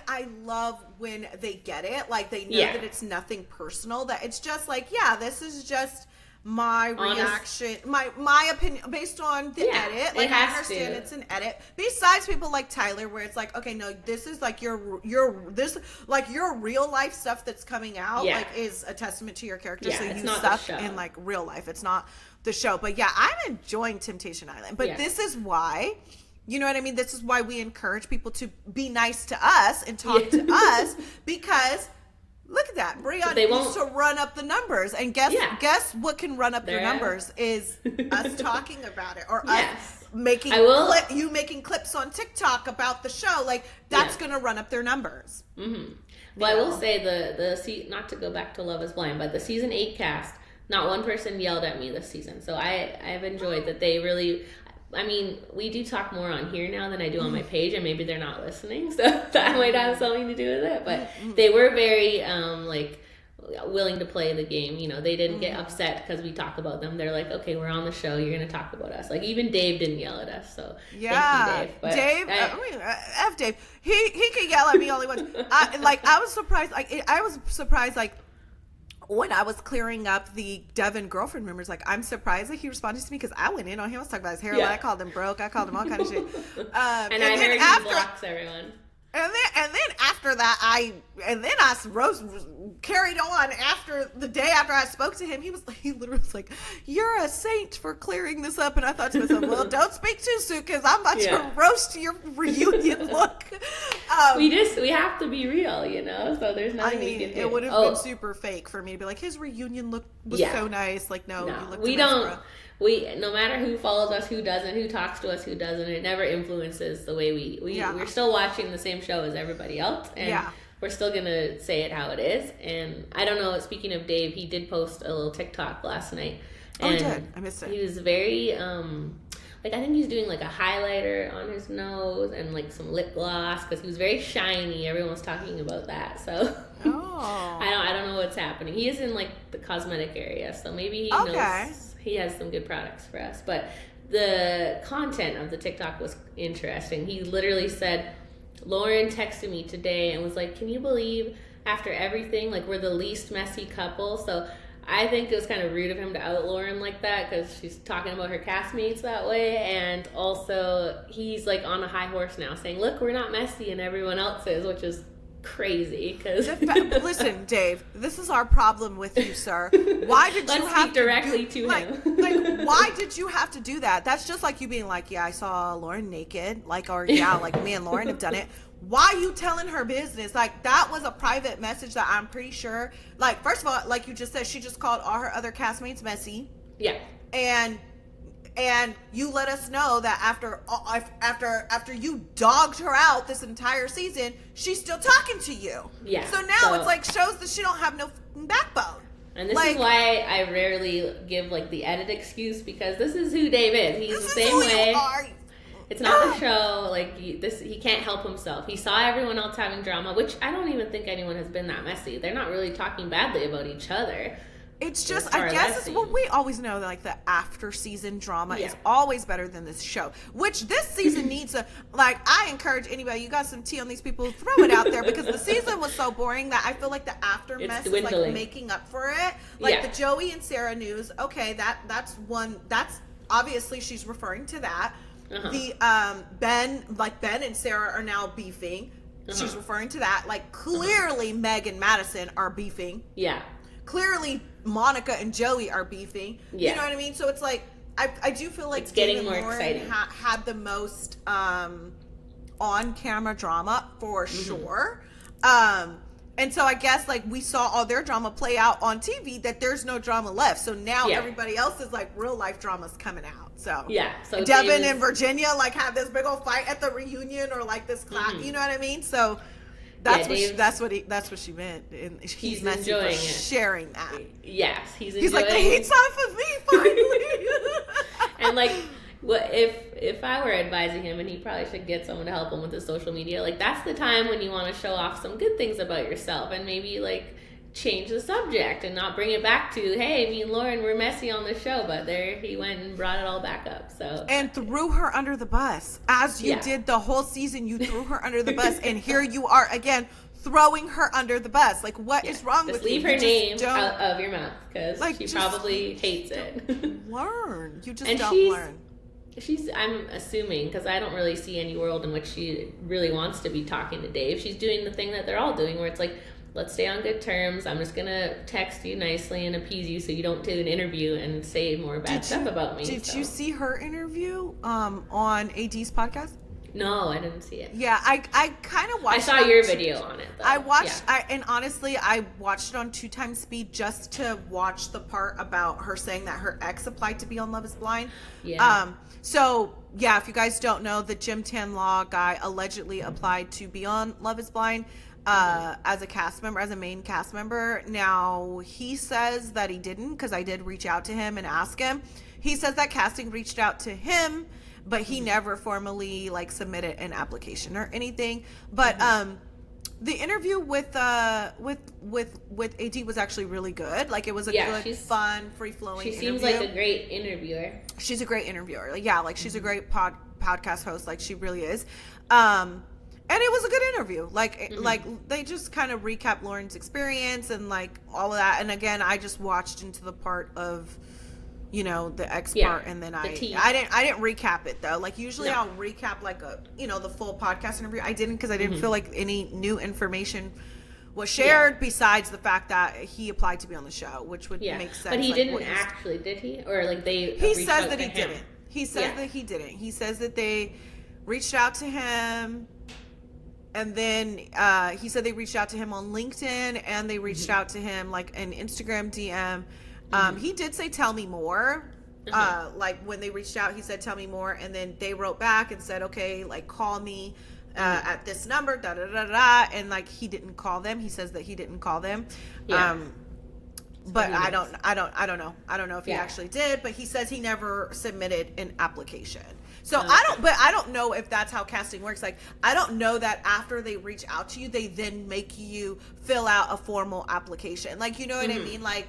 I love when they get it. Like, they know that it's nothing personal. That it's just like, this is just my reaction, my opinion based on the edit. Like, I understand it's an edit. Besides people like Tyler, where it's like, okay, no, this is like your real life stuff that's coming out, like, is a testament to your character. So you use stuff in, like, real life. It's not the show. But yeah, I'm enjoying Temptation Island. But this is why, you know what I mean? This is why we encourage people to be nice to us and talk to us, because look at that. Breon used to run up the numbers. And guess what can run up your numbers is us talking about it, or us making making clips on TikTok about the show. Like, that's going to run up their numbers. Mm-hmm. Well, I will say the not to go back to Love is Blind, but the season 8 cast, not one person yelled at me this season. So I've enjoyed that they really, I mean, we do talk more on here now than I do on my page, and maybe they're not listening, so that might have something to do with it. But they were very, like, willing to play the game. You know, they didn't get upset because we talk about them. They're like, okay, we're on the show. You're going to talk about us. Like, even Dave didn't yell at us. So thank you, Dave. But F Dave. He could yell at me only once. I was surprised. Like, when I was clearing up the Devin girlfriend rumors, like, I'm surprised that he responded to me, because I went in on him. I was talking about his hairline. I called him broke. I called him all kind of shit. And I heard he blocks everyone. And then after that, I carried on after the day after I spoke to him. He literally was like, "You're a saint for clearing this up." And I thought to myself, well, don't speak too soon because I'm about to roast your reunion look. We have to be real, so there's nothing we can do. It would have been super fake for me to be like, his reunion look was so nice. Like, no, you looked we nice, don't. bro. No matter who follows us, who doesn't, who talks to us, who doesn't, it never influences the way we're still watching the same show as everybody else, and we're still gonna say it how it is. And I don't know, speaking of Dave, he did post a little TikTok last night. And he did. I missed it. He was very I think he's doing like a highlighter on his nose and like some lip gloss because he was very shiny. Everyone was talking about that, so I don't know what's happening. He is in like the cosmetic area, so maybe he knows he has some good products for us. But the content of the TikTok was interesting. He literally said, Lauren texted me today and was like, "Can you believe after everything, like, we're the least messy couple?" So I think it was kind of rude of him to out Lauren like that because she's talking about her castmates that way. And also, he's like on a high horse now saying, "Look, we're not messy and everyone else is," which is crazy. Because listen, Dave, this is our problem with you, sir. Why did you have speak directly to him? Like, why did you have to do that? That's just like you being like, "Yeah, I saw Lauren naked," like, or "Yeah, like me and Lauren have done it." Why you telling her business? Like, that was a private message that I'm pretty sure, like, first of all, like you just said, she just called all her other castmates messy. Yeah. And you let us know that after you dogged her out this entire season, she's still talking to you. Yeah. So now it's like shows that she don't have no backbone. And this is why I rarely give like the edit excuse, because this is who Dave is. He's the same way. It's not the show. Like, he can't help himself. He saw everyone else having drama, which I don't even think anyone has been that messy. They're not really talking badly about each other. It's just, I guess it's what we always know, that like the after season drama is always better than this show, which this season needs a, like, I encourage anybody, you got some tea on these people, throw it out there, because the season was so boring that I feel like the after mess is like making up for it. Like the Joey and Sarah news. Okay. That's obviously she's referring to that. The Ben and Sarah are now beefing. She's referring to that. Like, clearly Meg and Madison are beefing. Yeah. Clearly Monica and Joey are beefing. Yeah. You know what I mean? So it's like, I do feel like it's getting more exciting. Had the most on camera drama for sure. And so I guess, like, we saw all their drama play out on TV, that there's no drama left. So now everybody else is like, real life drama's coming out. So so Devin and Virginia like have this big old fight at the reunion, or like this class. You know what I mean? So that's what she meant. And he's messy for sharing that. Yes, he's like, the heat's off of me finally. And like, what if I were advising him, and he probably should get someone to help him with his social media, like, that's the time when you want to show off some good things about yourself, and maybe like change the subject and not bring it back to, "Hey, me and Lauren were messy on the show," but there he went and brought it all back up. So, and threw her under the bus, as you did the whole season. You threw her under the bus, and here you are again throwing her under the bus. Like, what is wrong with you? Leave her name out of your mouth, because she probably hates it. Learn. You just don't learn. I'm assuming, because I don't really see any world in which she really wants to be talking to Dave. She's doing the thing that they're all doing, where it's like, let's stay on good terms. I'm just going to text you nicely and appease you so you don't do an interview and say more bad stuff about me. Did you see her interview on AD's podcast? No, I didn't see it. Yeah, I kind of watched I saw your video on it, though. I watched, and honestly, I watched it on 2x speed just to watch the part about her saying that her ex applied to be on Love is Blind. Yeah. So, yeah, if you guys don't know, the Jim Tan Law guy allegedly applied to be on Love is Blind as a cast member, as a main cast member. Now, he says that he didn't, because I did reach out to him and ask him. He says that casting reached out to him, but he never formally like submitted an application or anything. But the interview with AD was actually really good. Like, it was a good, fun, free flowing. She seems like a great interviewer. She's a great interviewer. Like, like, she's a great podcast host. Like, she really is. And it was a good interview. Like, like, they just kind of recap Lauren's experience and like all of that. And again, I just watched into the part of, you know, the X part, and then I didn't recap it though. Like, usually I'll recap like the full podcast interview. I didn't, because I didn't feel like any new information was shared, besides the fact that he applied to be on the show, which would make sense. But he like, didn't actually, did he? Or like they he reached says out that to he him? didn't. He says that he didn't. He says that they reached out to him, and then he said they reached out to him on LinkedIn, and they reached out to him like an Instagram DM. He did say, "Tell me more." Like when they reached out, he said, "Tell me more," and then they wrote back and said, "Okay, like call me at this number." Da da da da. And like he didn't call them. He says that he didn't call them. But I don't know. I don't know if he actually did, but he says he never submitted an application. So I don't know if that's how casting works. Like, I don't know that after they reach out to you, they then make you fill out a formal application. Like, you know what I mean? Like,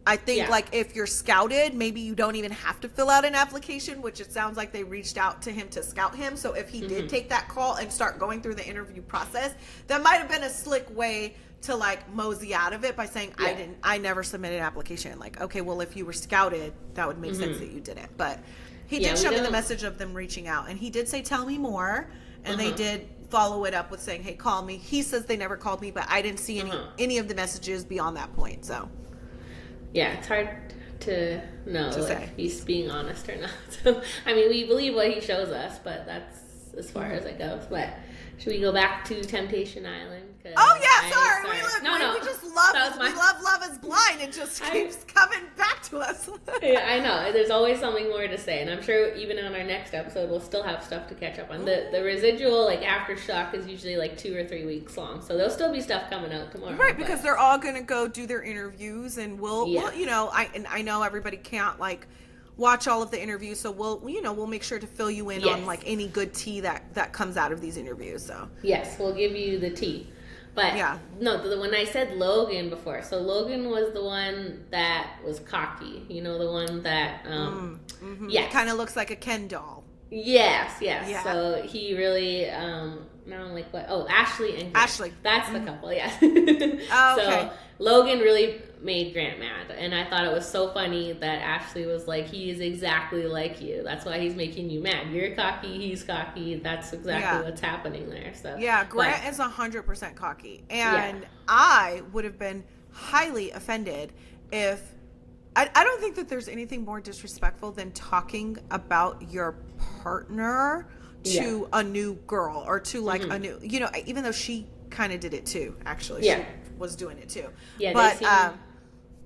I think like if you're scouted, maybe you don't even have to fill out an application, which it sounds like they reached out to him to scout him. So if he did take that call and start going through the interview process, that might have been a slick way to like mosey out of it by saying, I never submitted an application. Like, okay, well, if you were scouted, that would make sense that you didn't. But he did show me the message of them reaching out, and he did say, "Tell me more." And they did follow it up with saying, "Hey, call me." He says they never called me, but I didn't see any of the messages beyond that point. So yeah, it's hard to know if he's being honest or not. So I mean, we believe what he shows us, but that's as far as it goes. But should we go back to Temptation Island? Oh yeah, sorry. We just love we love Love Is Blind. It just keeps coming back to us. Yeah, I know. There's always something more to say, and I'm sure even on our next episode we'll still have stuff to catch up on. The residual, like aftershock, is usually like 2 or 3 weeks long, so there'll still be stuff coming out tomorrow. Right, because they're all gonna go do their interviews, and we'll you know, I know everybody can't like watch all of the interviews, so we'll make sure to fill you in on like any good tea that comes out of these interviews. So yes, we'll give you the tea. But when I said Logan before, so Logan was the one that was cocky. You know, the one that kind of looks like a Ken doll. Yes. Yeah. So he really now I'm like, what? Oh, Ashley and Grant. Ashley. That's the couple, yeah. Oh, okay. So Logan really made Grant mad, and I thought it was so funny that Ashley was like, he is exactly like you. That's why he's making you mad. You're cocky, he's cocky. That's exactly what's happening there. So yeah, Grant is 100% cocky, and I would have been highly offended if I don't think that there's anything more disrespectful than talking about your partner to a new girl or to like a new, you know, even though she kind of did it too, actually. She was doing it too. Yeah, but they seem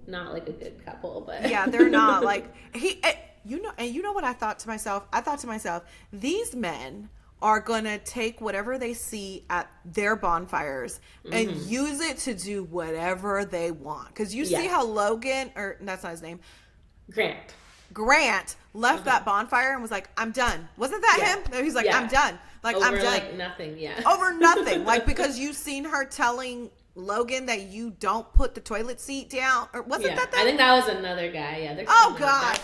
not like a good couple, but yeah, they're not like you know what I thought to myself? I thought to myself, these men are gonna take whatever they see at their bonfires and use it to do whatever they want. Because you see how Logan, or that's not his name, Grant left that bonfire and was like, "I'm done." Wasn't that him? No, he's like, "I'm done." Like, over, I'm done. Like nothing. Yeah. Over nothing. Like, because you seen her telling Logan that you don't put the toilet seat down, or wasn't that? I think that was another guy. Yeah. Oh God.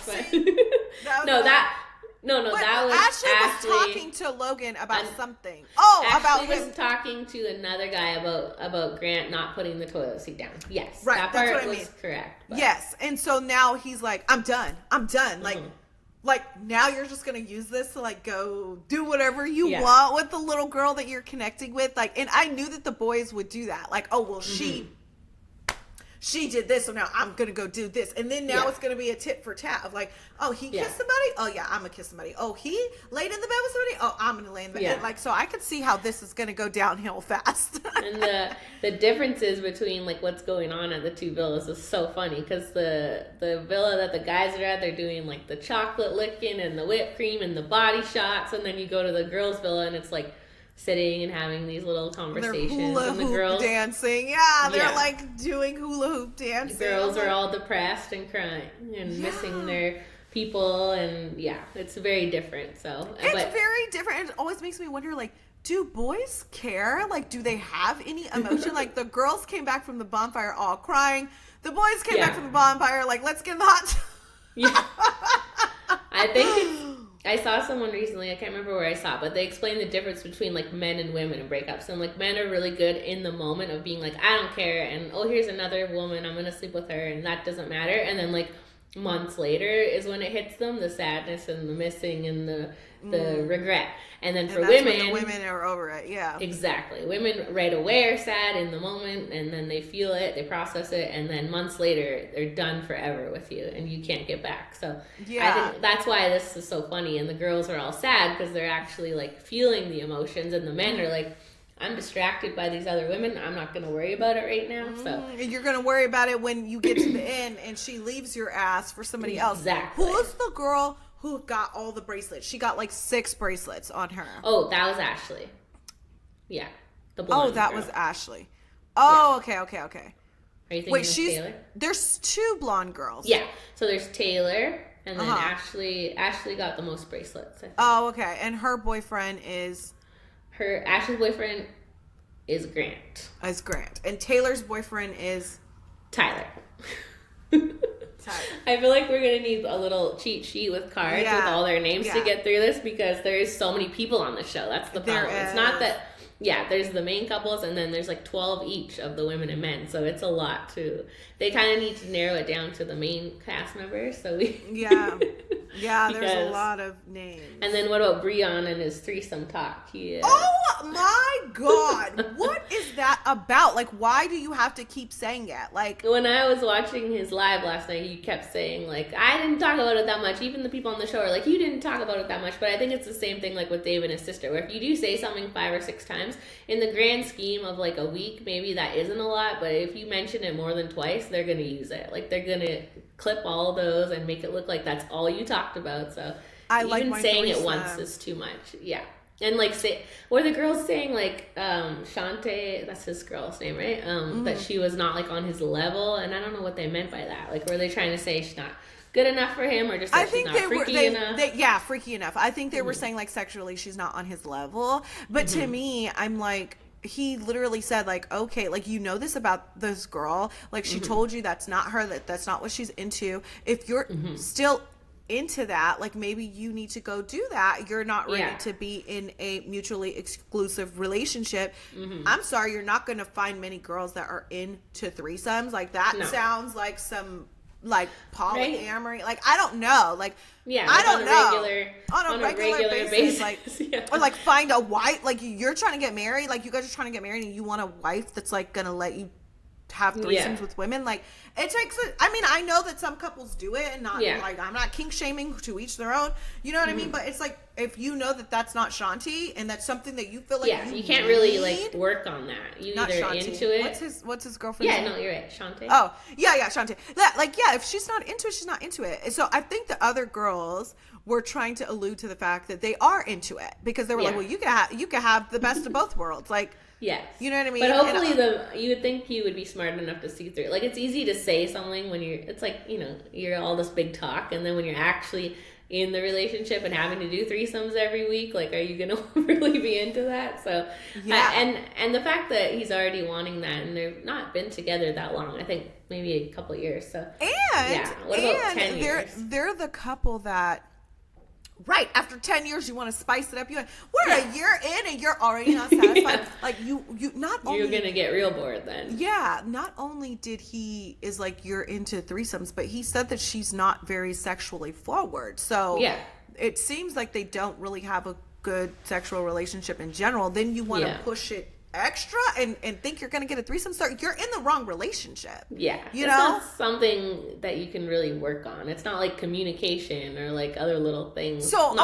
That was Ashley was talking to Logan about something. Oh, Ashley about him. was talking to another guy about Grant not putting the toilet seat down. Yes, right. That part was correct. But. Yes, and so now he's like, "I'm done. I'm done." Like now you're just gonna use this to like go do whatever you want with the little girl that you're connecting with. Like, and I knew that the boys would do that. Like, oh well, she did this, so now I'm gonna go do this, and then now it's gonna be a tit for tat of like, oh, he kissed somebody, oh yeah, I'm gonna kiss somebody, oh, he laid in the bed with somebody, oh, I'm gonna lay in the bed. And like, so I could see how this is gonna go downhill fast. And the differences between like what's going on at the two villas is so funny, because the villa that the guys are at, they're doing like the chocolate licking and the whipped cream and the body shots, and then you go to the girls' villa and it's like sitting and having these little conversations. They're hula and the hoop girls dancing. They're like doing hula hoop dancing. The girls are all depressed and crying and missing their people, and it's very different. So it's very different. It always makes me wonder, like, do boys care? Like, do they have any emotion? Like, the girls came back from the bonfire all crying. The boys came back from the bonfire like, let's get in the hot. I think I saw someone recently, I can't remember where I saw it, but they explained the difference between like men and women in breakups. And like men are really good in the moment of being like, I don't care, and oh, here's another woman, I'm gonna sleep with her, and that doesn't matter. And then like months later is when it hits them, the sadness and the missing and the regret. And then for women, when the women are over it. Yeah, exactly. Women right away are sad in the moment, and then they feel it, they process it, and then months later they're done forever with you, and you can't get back. So I think that's why this is so funny. And the girls are all sad because they're actually like feeling the emotions, and the men are like, I'm distracted by these other women. I'm not going to worry about it right now. So and you're going to worry about it when you get to the end and she leaves your ass for somebody else. Exactly. Who's the girl who got all the bracelets? She got like 6 bracelets on her. Oh, that was Ashley. Yeah. The blonde that girl. was Ashley. Oh, yeah. Okay. Are you thinking Wait, of Taylor? There's 2 blonde girls. Yeah. So there's Taylor, and then Ashley got the most bracelets, I think. Oh, okay. And her boyfriend is... Ashley's boyfriend is Grant. And Taylor's boyfriend is... Tyler. I feel like we're gonna need a little cheat sheet with cards with all their names to get through this, because there is so many people on the show. That's the problem. It's not that. Yeah, there's the main couples, and then there's like 12 each of the women and men, so it's a lot too. They kind of need to narrow it down to the main cast members. So we there's a lot of names. And then what about Breon and his threesome talk? Oh my God, what is that about? Like, why do you have to keep saying it? Like, when I was watching his live last night, he kept saying like, I didn't talk about it that much. Even the people on the show are like, you didn't talk about it that much. But I think it's the same thing like with Dave and his sister, where if you do say something 5 or 6 times, in the grand scheme of like a week, maybe that isn't a lot, but if you mention it more than twice, they're going to use it. Like, they're going to clip all those and make it look like that's all you talked about. So even saying it once is too much. Yeah. And like or the girls saying like Shante, that's his girl's name, right? That she was not like on his level, and I don't know what they meant by that. Like, were they trying to say she's not good enough for him, or just that she's not freaky enough? Freaky enough. I think they were saying like sexually she's not on his level. But to me, I'm like, he literally said like, okay, like, you know this about this girl, like she told you that's not her, that's not what she's into. If you're still into that, like, maybe you need to go do that. You're not ready to be in a mutually exclusive relationship. I'm sorry, you're not going to find many girls that are into threesomes. Like, that sounds like some like polyamory, like, I don't know, like, I don't know, on a regular basis. Like, or like find a wife, like, you're trying to get married, like, you guys are trying to get married and you want a wife that's like gonna let you have threesomes with women. Like, it takes I mean, I know that some couples do it, and not like, I'm not kink shaming, to each their own, you know what I mean, but it's like, if you know that that's not Shanti and that's something that you feel like you can't really like work on that. You not either Shanti. Into it. What's his girlfriend's name? No, you're right, Shanti. Oh Shanti. Like, if she's not into it, she's not into it. So I think the other girls were trying to allude to the fact that they are into it, because they were like, well, you can have the best of both worlds, like. Yes. You know what I mean? But hopefully you would think he would be smart enough to see through it. Like, it's easy to say something when it's like, you know, you're all this big talk, and then when you're actually in the relationship and having to do threesomes every week, like, are you going to really be into that? So, and the fact that he's already wanting that, and they've not been together that long, I think maybe a couple years. So, what about 10 years? They're the couple that, right, after 10 years, you want to spice it up. We're a year in and you're already not satisfied. Like, you not only... You're going to get real bored then. Yeah, not only did is like, you're into threesomes, but he said that she's not very sexually forward. So it seems like they don't really have a good sexual relationship in general. Then you want to push it extra and think you're going to get a threesome. So you're in the wrong relationship. Yeah. You it's know? Not something that you can really work on. It's not like communication or like other little things. So,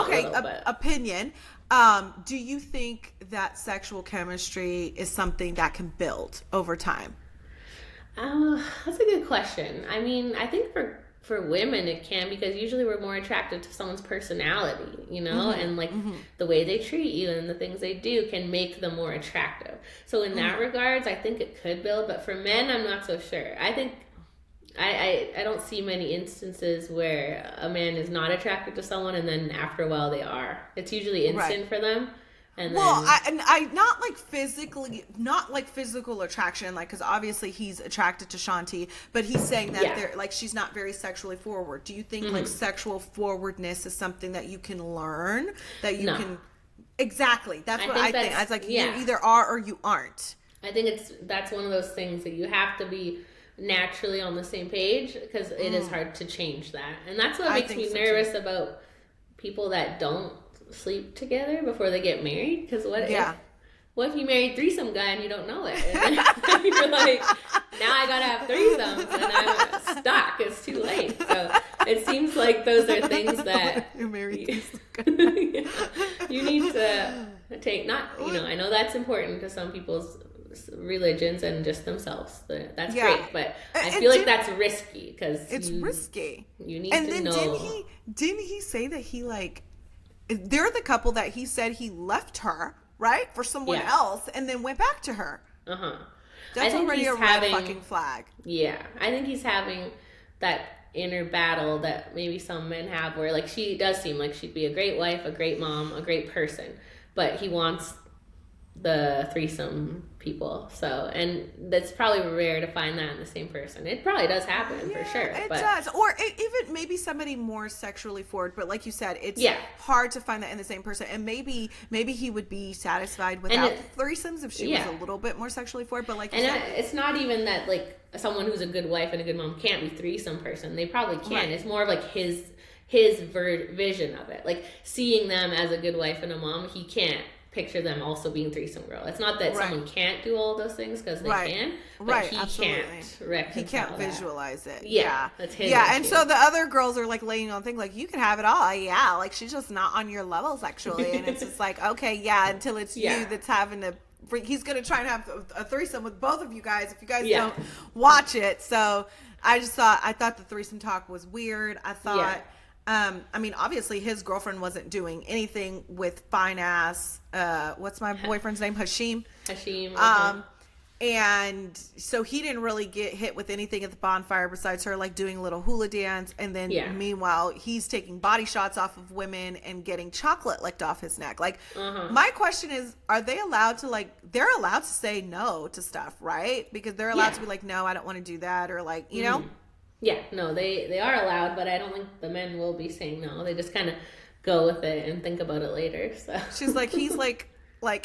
opinion. Do you think that sexual chemistry is something that can build over time? That's a good question. I mean, I think for women it can, because usually we're more attracted to someone's personality, you know, and like the way they treat you and the things they do can make them more attractive. So in that regards, I think it could build, but for men, I'm not so sure. I think I don't see many instances where a man is not attracted to someone and then after a while they are. It's usually instant for them. And I not like physical attraction, like, because obviously he's attracted to Shanti, but he's saying that they're like, she's not very sexually forward. Do you think like sexual forwardness is something that you can learn, that you can? Exactly, that's what I think. I was like, you either are or you aren't. I think that's one of those things that you have to be naturally on the same page, because it is hard to change that. And that's what makes me so nervous about people that don't sleep together before they get married. Because what if you married threesome guy and you don't know it? And then you're like, now I gotta have threesomes and I'm stuck. It's too late. So it seems like those are things that you're married threesome guy. You need to take, not, I know that's important to some people's religions and just themselves. That's great, but I feel like that's risky, because it's risky. You need to know. Didn't he say that he, like, they're the couple that he said he left her, right, for someone else and then went back to her. That's already a red fucking flag. Yeah, I think he's having that inner battle that maybe some men have, where, like, she does seem like she'd be a great wife, a great mom, a great person, but he wants the threesome people. So, and that's probably rare to find that in the same person. It probably does happen for sure. It does. Or even maybe somebody more sexually forward, but like you said, it's hard to find that in the same person. And maybe he would be satisfied without threesomes if she was a little bit more sexually forward. But like you said, it's not even that, like, someone who's a good wife and a good mom can't be threesome person. They probably can. Right. It's more of like his vision of it. Like, seeing them as a good wife and a mom, he can't picture them also being threesome girl. It's not that someone can't do all those things, because they can, but he can't reconcile He can't visualize it. That's his issue. And so the other girls are like laying on things like, you can have it all. Like, she's just not on your level sexually. And it's just like, okay, until it's you that's having to, he's going to try and have a threesome with both of you guys if you guys don't watch it. So I thought the threesome talk was weird. I thought, I mean, obviously his girlfriend wasn't doing anything with fine ass, what's my boyfriend's name? Hashim. And so he didn't really get hit with anything at the bonfire besides her, like, doing a little hula dance. And then meanwhile, he's taking body shots off of women and getting chocolate licked off his neck. Like, my question is, are they allowed to, like, they're allowed to say no to stuff, right? Because they're allowed to be like, no, I don't want to do that. Or, like, you know? Yeah, no, they are allowed, but I don't think the men will be saying no. They just kind of go with it and think about it later. So she's like, he's like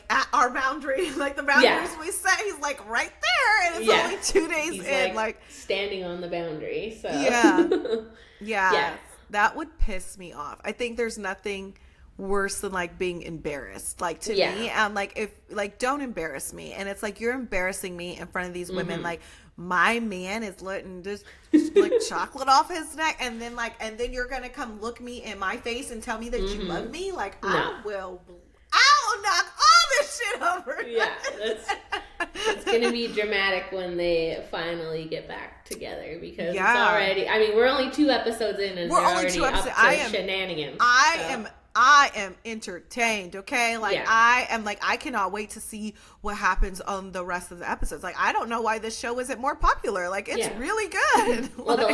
at our boundary, like the boundaries we set. He's like right there, and it's only 2 days he's in, like standing on the boundary. So that would piss me off. I think there's nothing worse than, like, being embarrassed, like, to me. And, like, if, like, don't embarrass me. And it's like, you're embarrassing me in front of these women. Like, my man is letting just like chocolate off his neck, and then you're gonna come look me in my face and tell me that you love me. Like, I'll knock all this shit over. It's gonna be dramatic when they finally get back together, because it's already, I mean, we're only 2 episodes in and we're already 2 episodes. Up to shenanigans. I am entertained, okay? Like, I am, like, I cannot wait to see what happens on the rest of the episodes. Like, I don't know why this show isn't more popular. Like, it's really good. Well, the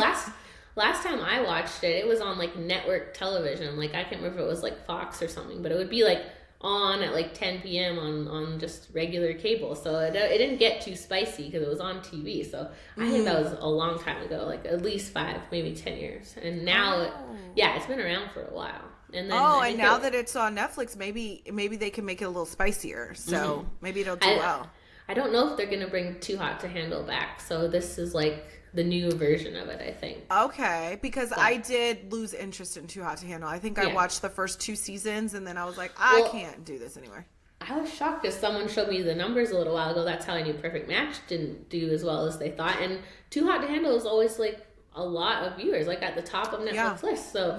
last time I watched it, it was on, like, network television. Like, I can't remember if it was, like, Fox or something, but it would be, like, on at, like, 10 p.m. on just regular cable. So it didn't get too spicy because it was on TV. So I think that was a long time ago, like at least 5, maybe 10 years. And now, it's been around for a while. And then and now that it's on Netflix, maybe they can make it a little spicier. So maybe it'll do well. I don't know if they're going to bring Too Hot to Handle back. So this is like the new version of it, I think. Okay, because I did lose interest in Too Hot to Handle. I think I watched the first 2 seasons, and then I was like, I can't do this anymore. I was shocked because someone showed me the numbers a little while ago. That's how I knew Perfect Match didn't do as well as they thought. And Too Hot to Handle is always like a lot of viewers, like at the top of Netflix list. So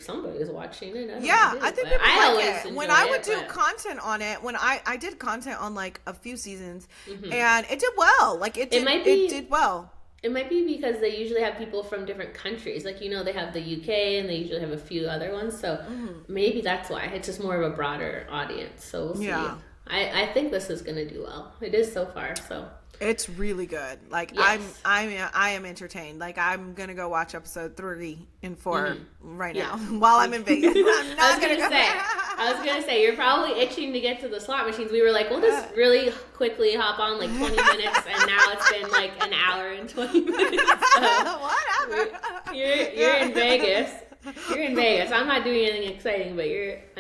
somebody was watching it. I think people like it. When I would do content on it, when I did content on like a few seasons, and it did well. Like it did well. It might be because they usually have people from different countries. Like, they have the UK and they usually have a few other ones. So maybe that's why. It's just more of a broader audience. So we'll see. I think this is going to do well. It is so far. So it's really good. Like I am entertained. Like I'm going to go watch episode 3 and 4 right now while I'm in Vegas. I'm not going to go. I was going to say, you're probably itching to get to the slot machines. We were like, we'll just really quickly hop on like 20 minutes, and now it's been like an hour and 20 minutes. So whatever. You're in Vegas. You're in Vegas. I'm not doing anything exciting, but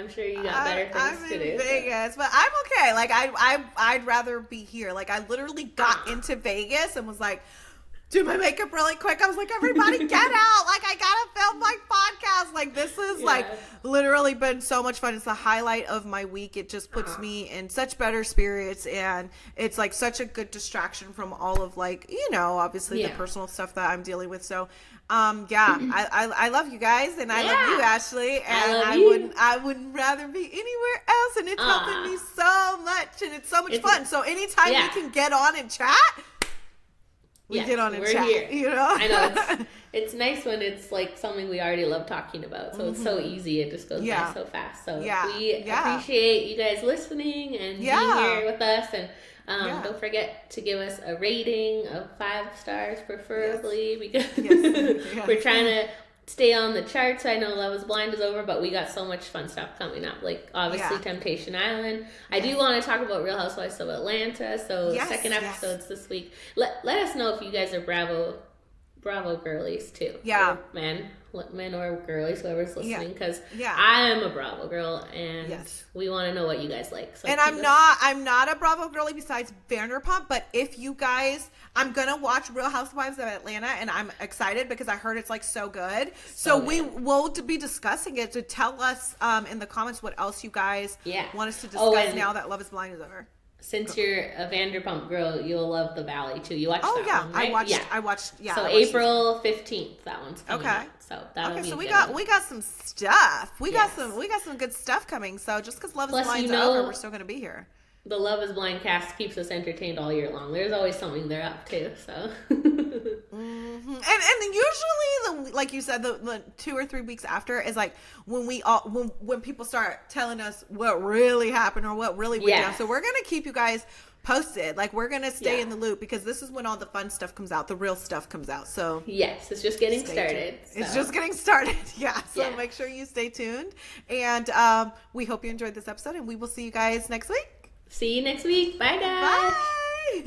I'm sure you got better things to do. I'm in Vegas, but I'm okay. Like I'd rather be here. Like I literally got into Vegas and was like, do my makeup really quick. I was like, everybody get out. Like, I gotta film my podcast. Like, this is like literally been so much fun. It's the highlight of my week. It just puts me in such better spirits, and it's like such a good distraction from all of, like, you know, obviously the personal stuff that I'm dealing with. So I love you guys, and I love you, Ashley, and I wouldn't rather be anywhere else, and it's helping me so much, and it's so much fun. So anytime we can get on and chat, we get on and chat, here. You know? I know. It's nice when it's like something we already love talking about. So it's so easy. It just goes by so fast. So we appreciate you guys listening and being here with us. And don't forget to give us a rating of 5 stars, preferably, because we're trying to stay on the charts. I know Love is Blind is over, but we got so much fun stuff coming up. Like, obviously, Temptation Island. I do want to talk about Real Housewives of Atlanta. So second episodes this week. Let us know if you guys are Bravo girlies too. Or men or girlies, whoever's listening, because I am a Bravo girl, and we want to know what you guys like. So, and I'm not a Bravo girly besides Vanderpump, but if you guys, I'm gonna watch Real Housewives of Atlanta, and I'm excited because I heard it's like so good. So we will be discussing it. So tell us in the comments what else you guys want us to discuss now that Love is Blind is over. Since you're a Vanderpump girl, you'll love The Valley too. You watched that one, right? I watched. Yeah. So April 15th, that one's coming out. So that'll be so we good. got some stuff. We got some good stuff coming. So just because Love is Blind is over, we're still gonna be here. The Love is Blind cast keeps us entertained all year long. There's always something they're up to. So. And usually, like you said, the 2 or 3 weeks after is like when when people start telling us what really happened or what really went down. So we're gonna keep you guys posted. Like, we're gonna stay in the loop, because this is when all the fun stuff comes out, the real stuff comes out. So yes, it's just getting started. So. It's just getting started. So make sure you stay tuned, and we hope you enjoyed this episode, and we will see you guys next week. See you next week. Bye, guys. Bye.